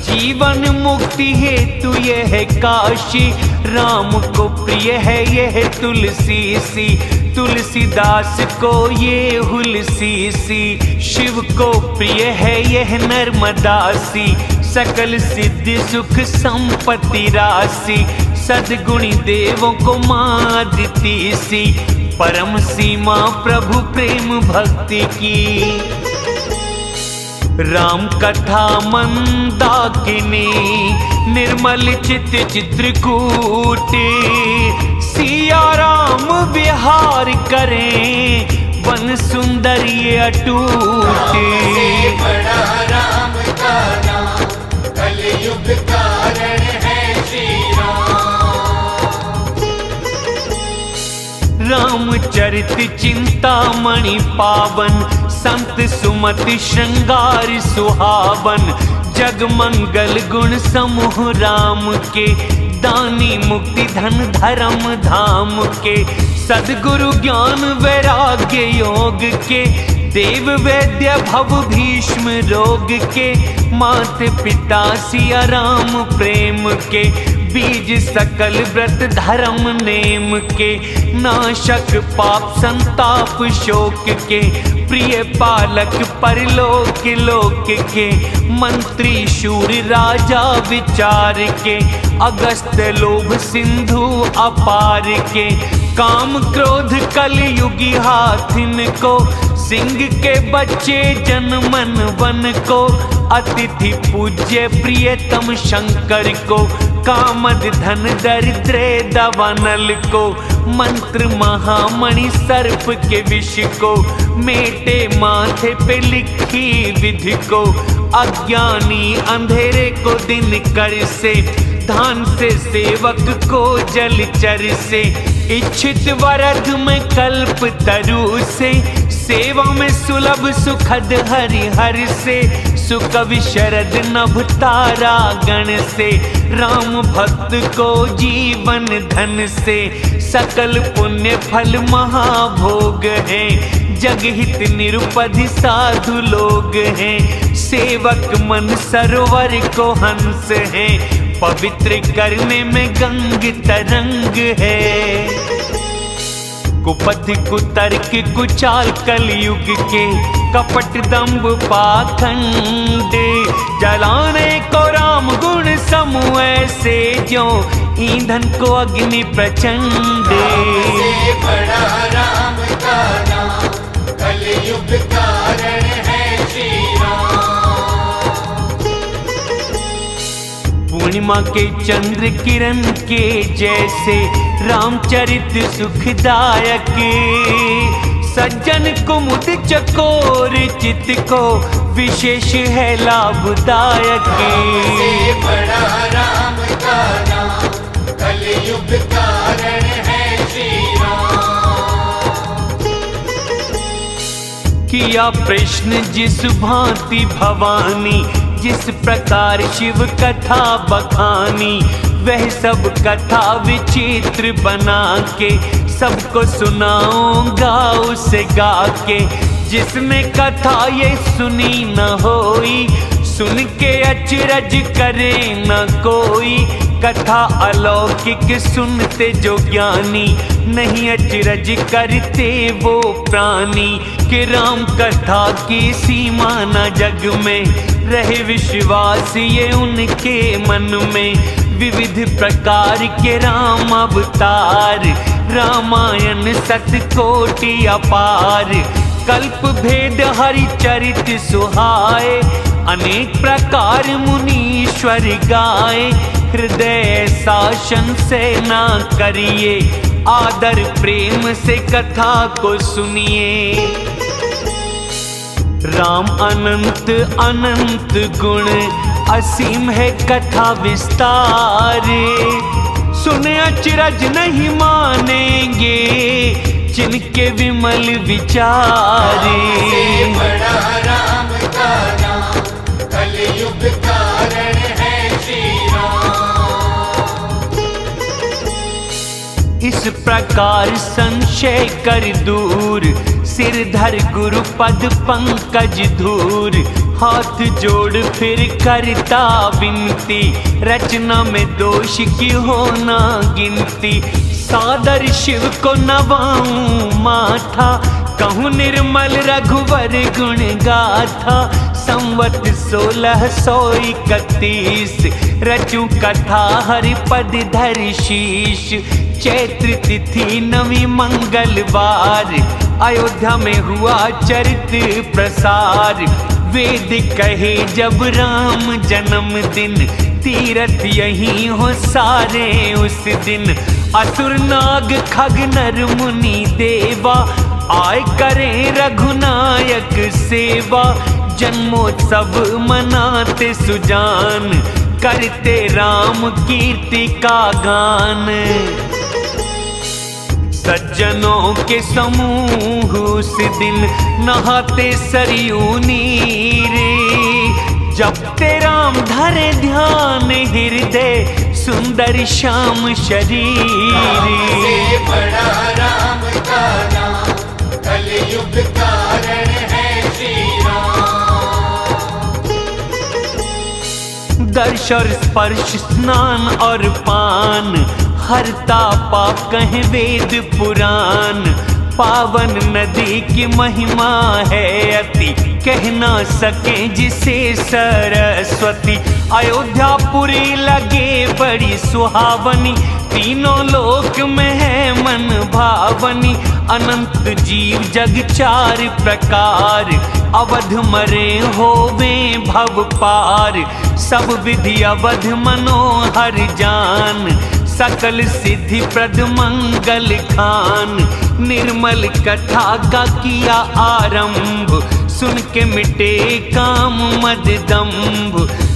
जीवन मुक्ति हेतु यह है काशी। राम को प्रिय है यह तुलसी सी, तुलसीदास को ये हुलसी सी। शिव को प्रिय है यह नर्मदासी, सकल सिद्धि सुख संपत्ति राशि। सद्गुणी देवों को माँ दिति सी, परम सीमा प्रभु प्रेम भक्ति की। राम कथा मंदाकिनी, निर्मल चित चित्रकूट। सिया राम विहार करें, वन सुंदर ये अटूट। से बड़ा राम का नाम, कलयुग कारण है श्री राम। रामचरित चिंतामणि पावन, संत सुमति श्रृंगार सुहावन। जग मंगल गुण समूह राम के, दानी मुक्ति धन धर्म धाम के। सद्गुरु ज्ञान वैराग्य योग के, देव वैद्य भव भीष्म रोग के। मात पिता सिया राम प्रेम के, बीज सकल व्रत धर्म नेम के। नाशक पाप संताप शोक के, प्रिय पालक परलोक लोक के। मंत्री शूर राजा विचार के, अगस्त लोभ सिंधु अपार के। काम क्रोध कलयुगी हाथिन को, सिंह के बच्चे जन मन वन को। अतिथि पूज्य प्रियतम शंकर को, कामद धन दरिद्र दवानल को। मंत्र महामणि सर्प के विष को, मेटे माथे पे लिखी विधि को, अज्ञानी अंधेरे को दिन कर से, धान से सेवक को जलचर से, इच्छित वरद में कल्प तरु से, सेवा में सुलभ सुखद हरिहर से, सुकवि शरद नभ तारा गण से, राम भक्त को जीवन धन से, सकल पुण्य फल महाभोग है, जगहित निरुपधि साधु लोग हैं, सेवक मन सरोवर को हंस है, पवित्र करने में गंग तरंग है। कुपथ कुतर्क कुचाल कलयुग के, कपट दंभ पाखंड, जलाने को राम गुण समूह ऐसे, जो ईंधन को अग्नि प्रचंड। से बड़ा राम का नाम, कलयुग कारण है श्री राम। पूर्णिमा के चंद्र किरण के जैसे, रामचरित सुखदायक, सज्जन कुमुद चकोर चित्त को, विशेष है लाभदायक। से बड़ा राम का नाम, कलयुग कारण है श्री राम। किया प्रश्न जिस भांति भवानी, जिस प्रकार शिव कथा बखानी, वह सब कथा विचित्र बना के, सबको सुनाऊंगा उसे गा के। जिसने कथा ये सुनी न होई, सुन के अचरज करे न कोई। कथा अलौकिक सुनते जो ज्ञानी, नहीं अचरज करते वो प्राणी। कि राम कथा की सीमा न जग में, रहे विश्वास ये उनके मन में। विविध प्रकार के राम अवतार, रामायण सतकोटि अपार। कल्प भेद हरि चरित सुहाए, अनेक प्रकार मुनीश्वर गाए। हृदय शासन से ना करिए, आदर प्रेम से कथा को सुनिए। राम अनंत अनंत गुण, असीम है कथा विस्तार। सुने अचरज नहीं मानेंगे, जिनके विमल विचारे। बड़ा राम का नाम, कलयुग कारण है श्री राम। इस प्रकार संशय कर दूर, सिर धर गुरु पद पंकज धूर। हाथ जोड़ फिर करता विनती, रचना में दोष की होना गिनती। सादर शिव को नवाऊं माथा, कहूँ निर्मल रघुवर गुण गाथा। संवत 1631, रचूं कथा हरिपद धर शीश। चैत्र तिथि नवी मंगलवार, अयोध्या में हुआ चरित प्रसार। वेद कहे जब राम जन्मदिन, तीरथ यही हो सारे उस दिन। असुर नाग खग नर मुनि देवा, आय करें रघुनायक सेवा। जन्मोत्सव मनाते सुजान, करते राम कीर्ति का गान। सज्जनों के समूह उस दिन, नहाते सरयू नीरे। जपते राम धरे ध्यान हृदय, सुंदर श्याम शरीर। से बड़ा राम का नाम, कलयुग कारण है श्री राम। दर्श और स्पर्श, स्नान और पान, हरता पाप कहें वेद पुराण। पावन नदी की महिमा है अति, कह ना सके जिसे सरस्वती। अयोध्यापुरी लगे बड़ी सुहावनी, तीनों लोक में है मन भावनी। अनंत जीव जग चार प्रकार, अवध मरे होवे भव पार। सब विधि अवध मनोहर जान, सकल सिद्धि प्रद मंगल खान। निर्मल कथा का किया आरंभ, सुन के मिटे काम मद दंभ।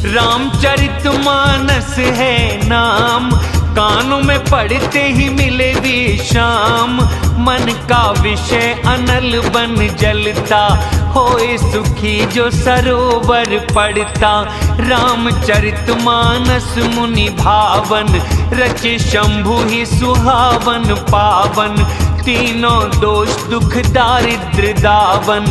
रामचरितमानस है नाम, कानों में पढ़ते ही मिले विश्राम। मन का विषय अनल बन जलता, होए सुखी जो सरोवर पढ़ता। रामचरितमानस मुनि भावन, रचे शंभु ही सुहावन पावन। तीनों दोष दुख दारिद्र दावन,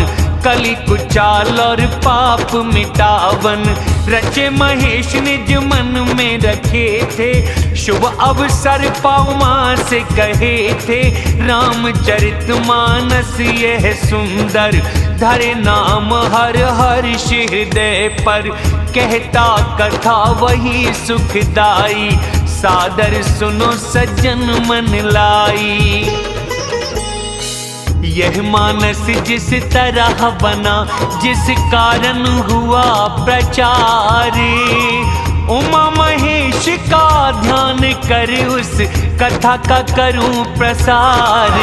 कलि कुचाल और पाप मिटावन। रचे महेश निज मन में रखे थे, शुभ अवसर पाऊ मां से कहे थे। रामचरितमानस यह सुंदर, धरे नाम हर हर्ष हृदय पर। कहता कथा वही सुखदाई, सादर सुनो सज्जन मन लाई। यह मानस जिस तरह बना, जिस कारण हुआ प्रचार। उमा महेश का ध्यान कर, उस कथा का करूं प्रसार।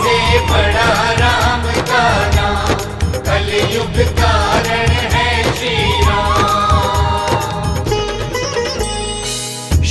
से बड़ा राम का नाम, कलयुग कारण है श्री राम।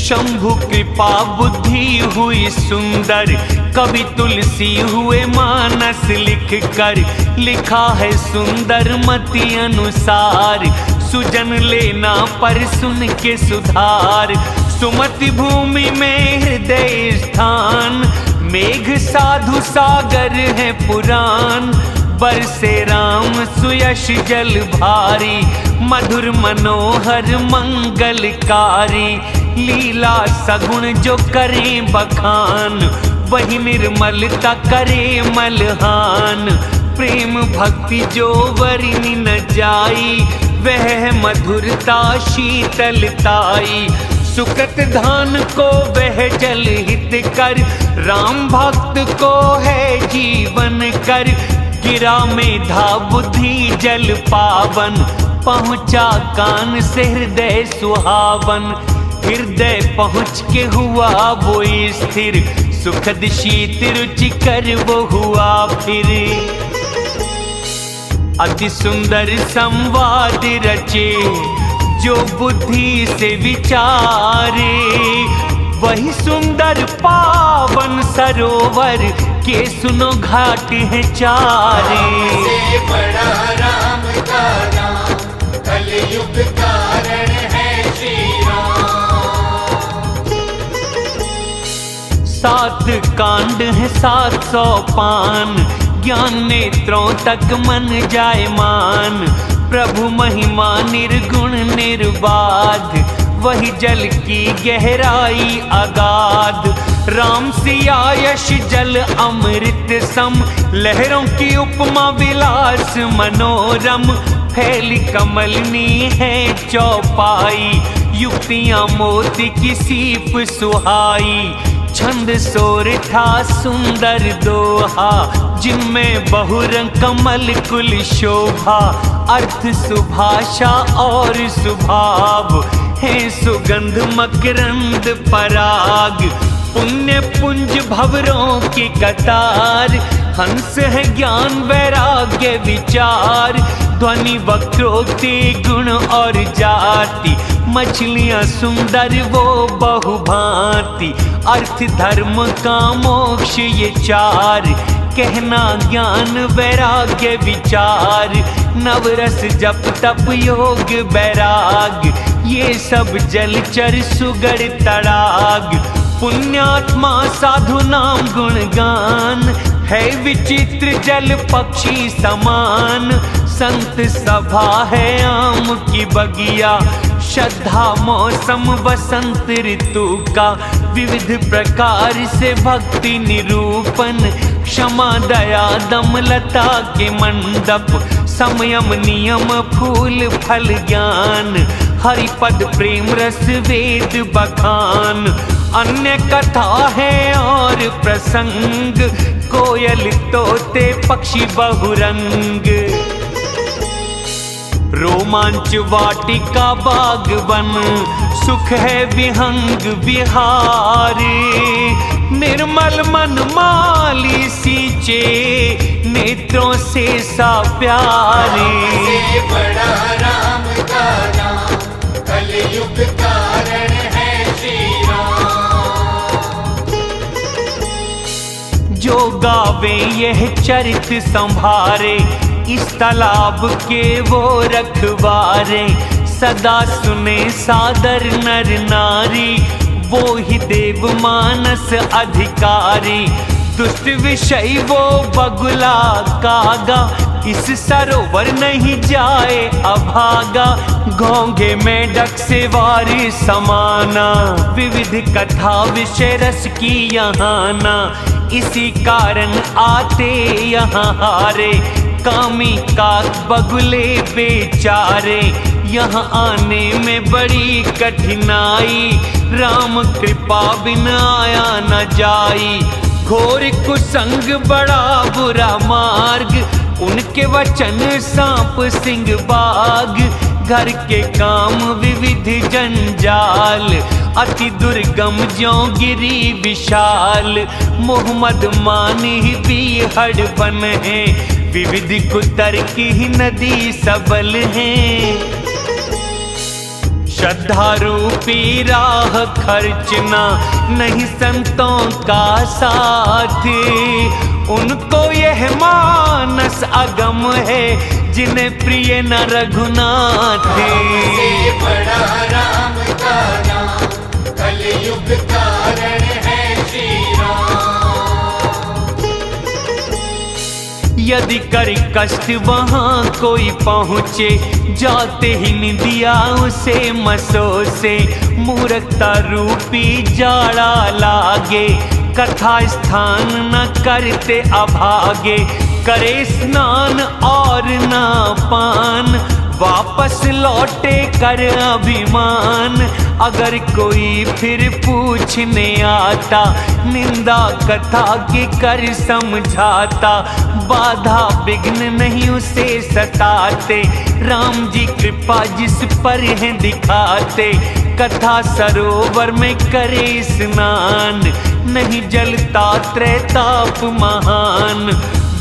शंभु कृपा बुद्धि हुई सुंदर, कवि तुलसी हुए मानस लिख कर। लिखा है सुंदर मति अनुसार, सुजन लेना पर सुन के सुधार। सुमति भूमि में हृदय स्थान, मेघ साधु सागर है पुराण। बरसे राम सुयश जल भारी, मधुर मनोहर मंगलकारी। लीला सगुण जो करे बखान, वही निर्मलता करे मलहान। प्रेम भक्ति जो वर्णि न जाई, वह मधुरता शीतलताई। सुकृत धान को वह जल हित कर, राम भक्त को है जीवन कर। गिरा मेधा बुद्धि जल पावन, पहुँचा कान से हृदय सुहावन। हृदय पहुँच के हुआ वो स्थिर, सुखद शीत रुचिकर वो हुआ फिर। अति सुंदर संवाद रचे, जो बुद्धि से विचारे। वही सुंदर पावन सरोवर, के सुनो घाट है चारे। से बड़ा राम का नाम, कलयुग कारण है श्री राम। 7 कांड है 700 पान, ज्ञान नेत्रों तक मन जाए मान। प्रभु महिमा निर्गुण निर्बाध, वही जल की गहराई अगाध। राम सिया यश जल अमृत सम, लहरों की उपमा विलास मनोरम। फैली कमलनी है चौपाई, युक्तियां मोती की सीप सुहाई। छंद सोर था सुंदर दोहा, जिनमें बहुरंग कमल कुल शोभा। अर्थ सुभाषा और सुभाव, है सुगंध मकरंद पराग। पुण्य पुंज भवरों की कतार, हंस है ज्ञान वैराग्य विचार। ध्वनि वक्रोक्ति गुण और जाति, मछलियां सुंदर वो बहुभांति। अर्थ धर्म का मोक्ष ये चार, कहना ज्ञान वैराग्य विचार। नवरस जप तप योग बैराग, ये सब जलचर सुगड़ तड़ाग। पुण्यात्मा साधु नाम गुणगान, है विचित्र जल पक्षी समान। संत सभा है आम की बगिया, श्रद्धा मौसम वसंत ऋतु का। विविध प्रकार से भक्ति निरूपण, क्षमा दया दमलता के मंडप। संयम नियम फूल फल ज्ञान, हरिपद प्रेम रस वेद बखान। अन्य कथा है और प्रसंग, कोयल तोते पक्षी बहुरंग। रोमांच वाटिका बागवन, सुख है विहंग विहारी। निर्मल मन माली सींचे, नेत्रों से सा प्यारे। से बड़ा राम का नाम, कलयुग कारण है श्री राम। जो गावे यह चरित संभारे, इस तालाब के वो रखवारे। सदा सुने सादर नर नारी, वो ही देव मानस अधिकारी। दुष्ट विषय वो बगुला कागा, इस सरोवर नहीं जाए अभागा। घोंघे में डक से वारी समाना, विविध कथा विषय रस की यहाँ ना। इसी कारण आते यहाँ हारे, कामी काक बगुले बेचारे। यहाँ आने में बड़ी कठिनाई, राम कृपा बिन आया न जाई। घोर कुसंग बड़ा बुरा मार्ग, उनके वचन सांप सिंह बाग। घर के काम विविध जंजाल, अति दुर्गम ज्यों गिरी विशाल। मोहम्मद मानी भी हड़बन है, विविध कुतर्क ही नदी सबल हैं। श्रद्धा रूपी राह खर्चना, नहीं संतों का साथ। उनको यह मानस अगम है, जिन्हें प्रिय न रघुनाथ। से बड़ा राम का नाम, कलयुग कारण है श्री राम। यदि कर कष्ट वहाँ कोई पहुँचे, जाते ही निदिया उसे मसो से। मूर्खता रूपी जाड़ा लागे, कथा स्थान न करते अभागे। करे स्नान और ना पान, वापस लौटे कर अभिमान। अगर कोई फिर पूछने आता, निंदा कथा की कर समझाता। बाधा विघ्न नहीं उसे सताते, राम जी कृपा जिस पर है दिखाते। कथा सरोवर में करे स्नान, नहीं जलता त्रैताप महान।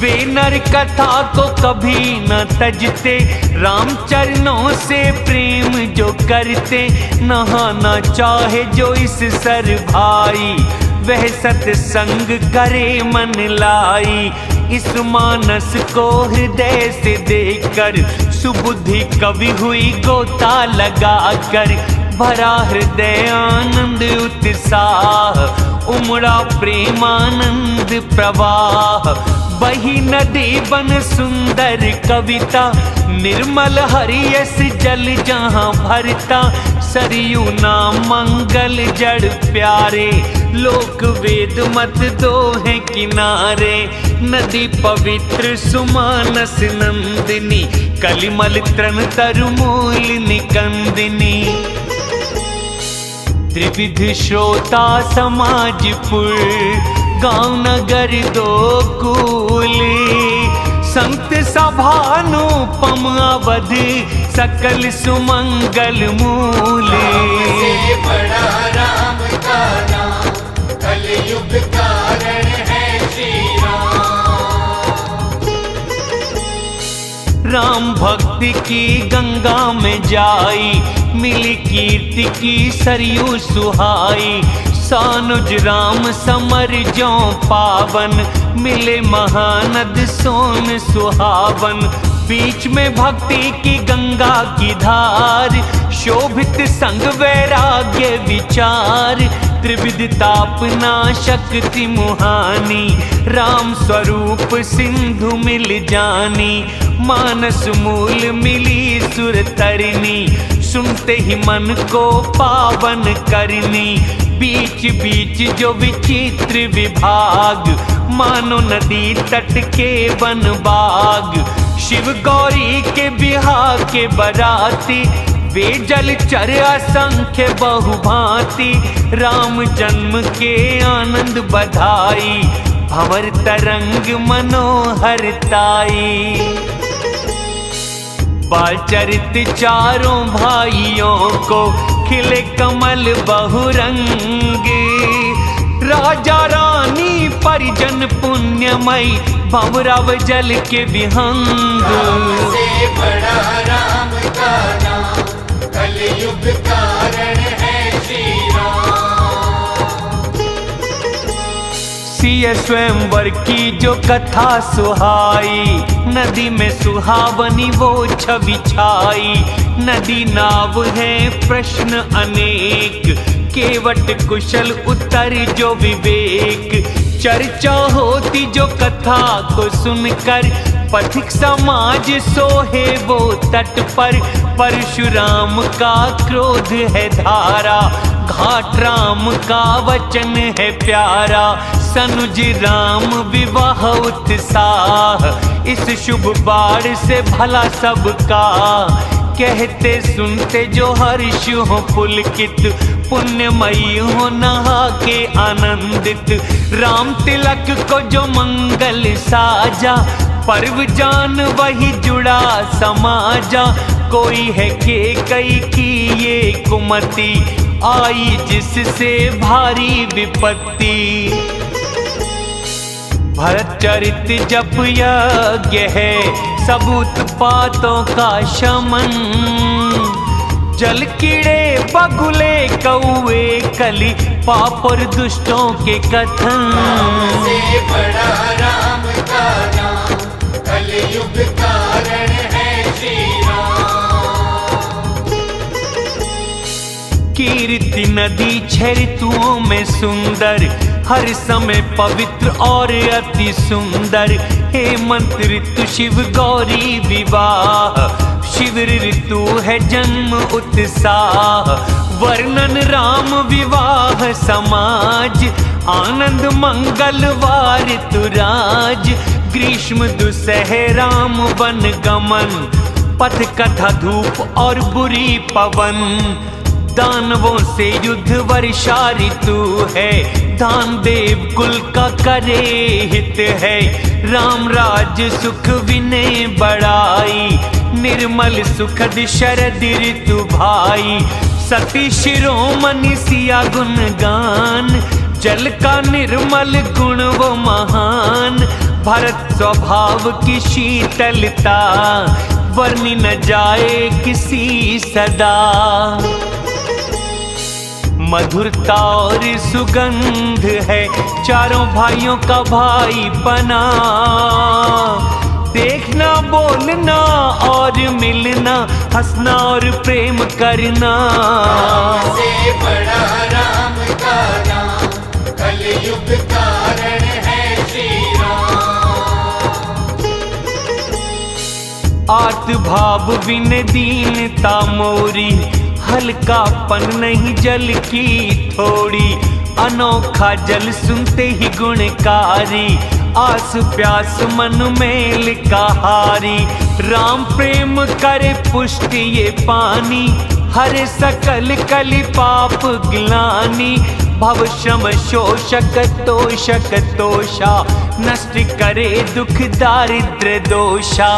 वे नर कथा को कभी न तजते, राम चरणों से प्रेम जो करते। नहाना चाहे जो इस सर भाई, वह सत्संग करे मन लाई। इस मानस को हृदय से देखकर, सुबुद्धि कवि हुई गोता लगाकर। भरा हृदय आनंद उत्साह, उमड़ा प्रेमानंद प्रवाह। बही नदी बन सुंदर कविता, निर्मल हरियस जल जहाँ भरता। सरयू नाम मंगल जड़ प्यारे, लोक वेद मत दोहे किनारे। नदी पवित्र सुमानस नंदिनी, कलिमल तृण तरुमूल निकंदिनी। त्रिविध श्रोता समाजपुर, गांव नगर दो कूल। संत सभानुपम अवध, सकल सुमंगल मूल। से बड़ा राम का नाम, कलयुग कारण है श्री राम। राम भक्ति की गंगा में जाई, मिली कीर्ति की सरयू सुहाई। सानुज राम समर ज्यों पावन, मिले महानद सोन सुहावन। बीच में भक्ति की गंगा की धार, शोभित संग वैराग्य विचार। त्रिविध तापना शक्ति मुहानी, राम स्वरूप सिंधु मिल जानी। मानस मूल मिली सुर तरिनी, सुनते ही मन को पावन करनी। बीच बीच जो विचित्र विभाग, मानो नदी तट के वन बाग। शिव गौरी के बिहार के बराती, वे जलचर असंख्य बहुभांति। राम जन्म के आनंद बधाई, भंवर तरंग मनोहरताई। बालचरित चारों भाइयों को खिले कमल बहुरंग। राजा रानी परिजन पुण्यमयी भंवरव जल के विहंग। से बड़ा राम का नाम कलयुग कारण है श्री राम। सिय स्वयंवर की जो कथा सुहाई, नदी में सुहावनी वो छवि छाई। नदी नाव है प्रश्न अनेक, केवट कुशल उत्तर जो विवेक। चर्चा होती जो कथा को सुनकर, पथिक समाज सोहे वो तट पर। परशुराम का क्रोध है धारा, घाट राम का वचन है प्यारा। सनुज राम विवाह उत्साह, इस शुभ बार से भला सबका। कहते सुनते जो हर्ष हो पुलकित, पुण्यमयी हो नहा के आनंदित। राम तिलक को जो मंगल साजा, पर्व जान वही जुड़ा समाजा। कोई है के कई की ये कुमति, आई जिससे भारी विपत्ति। भरत चरित जप यज्ञ है, सब उत्पातों का शमन। जल कीड़े बगुले कौए कली, पाप और दुष्टों के कथन। से बड़ा राम का नाम कलयुग कारण है श्री राम। कीर्ति नदी छह ऋतुओं में सुंदर, हर समय पवित्र और अति सुंदर। हेमंत ऋतु शिव गौरी विवाह, शिविर ऋतु है जन्म उत्साह। वर्णन राम विवाह समाज, आनंद मंगलवार ऋतुराज। ग्रीष्म दुसह राम वन गमन, पथ कथा धूप और बुरी पवन। दानवों से युद्ध वर्षा ऋतु है, दान देव कुल का करे हित है। राम राज सुख विनय बड़ाई, निर्मल सुखद शरद ऋतु भाई। सती शिरोमणि सिया गुणगान, जल का निर्मल गुण वो महान। भरत स्वभाव की शीतलता, वर्णि न जाए किसी सदा। मधुरता और सुगंध है चारों भाइयों का भाई बना। देखना बोलना और मिलना, हंसना और प्रेम करना। से बड़ा राम का नाम कलयुग कारण है श्री राम। आर्त भाव बिन दीनता मोरी, हल्कापन नहीं जल की थोड़ी। अनोखा जल सुनते ही गुणकारी, आस प्यास मन मेल का हारी। राम प्रेम करे पुष्टि ये पानी, हरे सकल कलि पाप ग्लानि। भव श्रम शोषक तोषक तोषा, नष्ट करे दुख दारिद्र दोषा।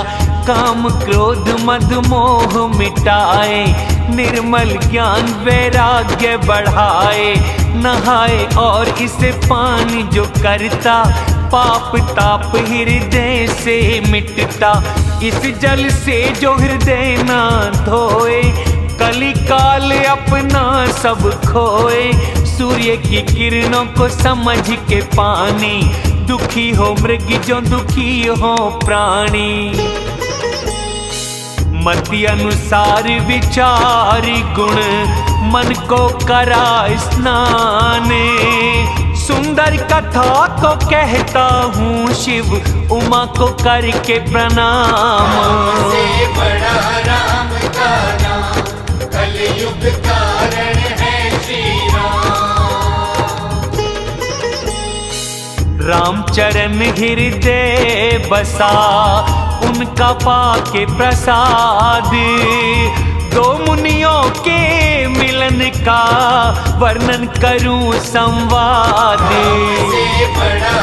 काम क्रोध मद मोह मिटाए, निर्मल ज्ञान वैराग्य बढ़ाए। नहाए और इसे पानी जो करता, पाप ताप हृदय से मिटता। इस जल से जो हृदय ना धोए, कली काल अपना सब खोए। सूर्य की किरणों को समझ के पानी, दुखी हो मृग जो दुखी हो प्राणी। मति अनुसार विचार गुण, मन को करा स्नान। सुंदर कथा को कहता हूँ शिव, उमा को करके प्रणाम। से बड़ा राम का नाम कलयुग कारण है श्री राम। रामचरण हृदय बसा, उनका पाके प्रसाद। दो मुनियों के मिलन का वर्णन करूं संवाद। से बड़ा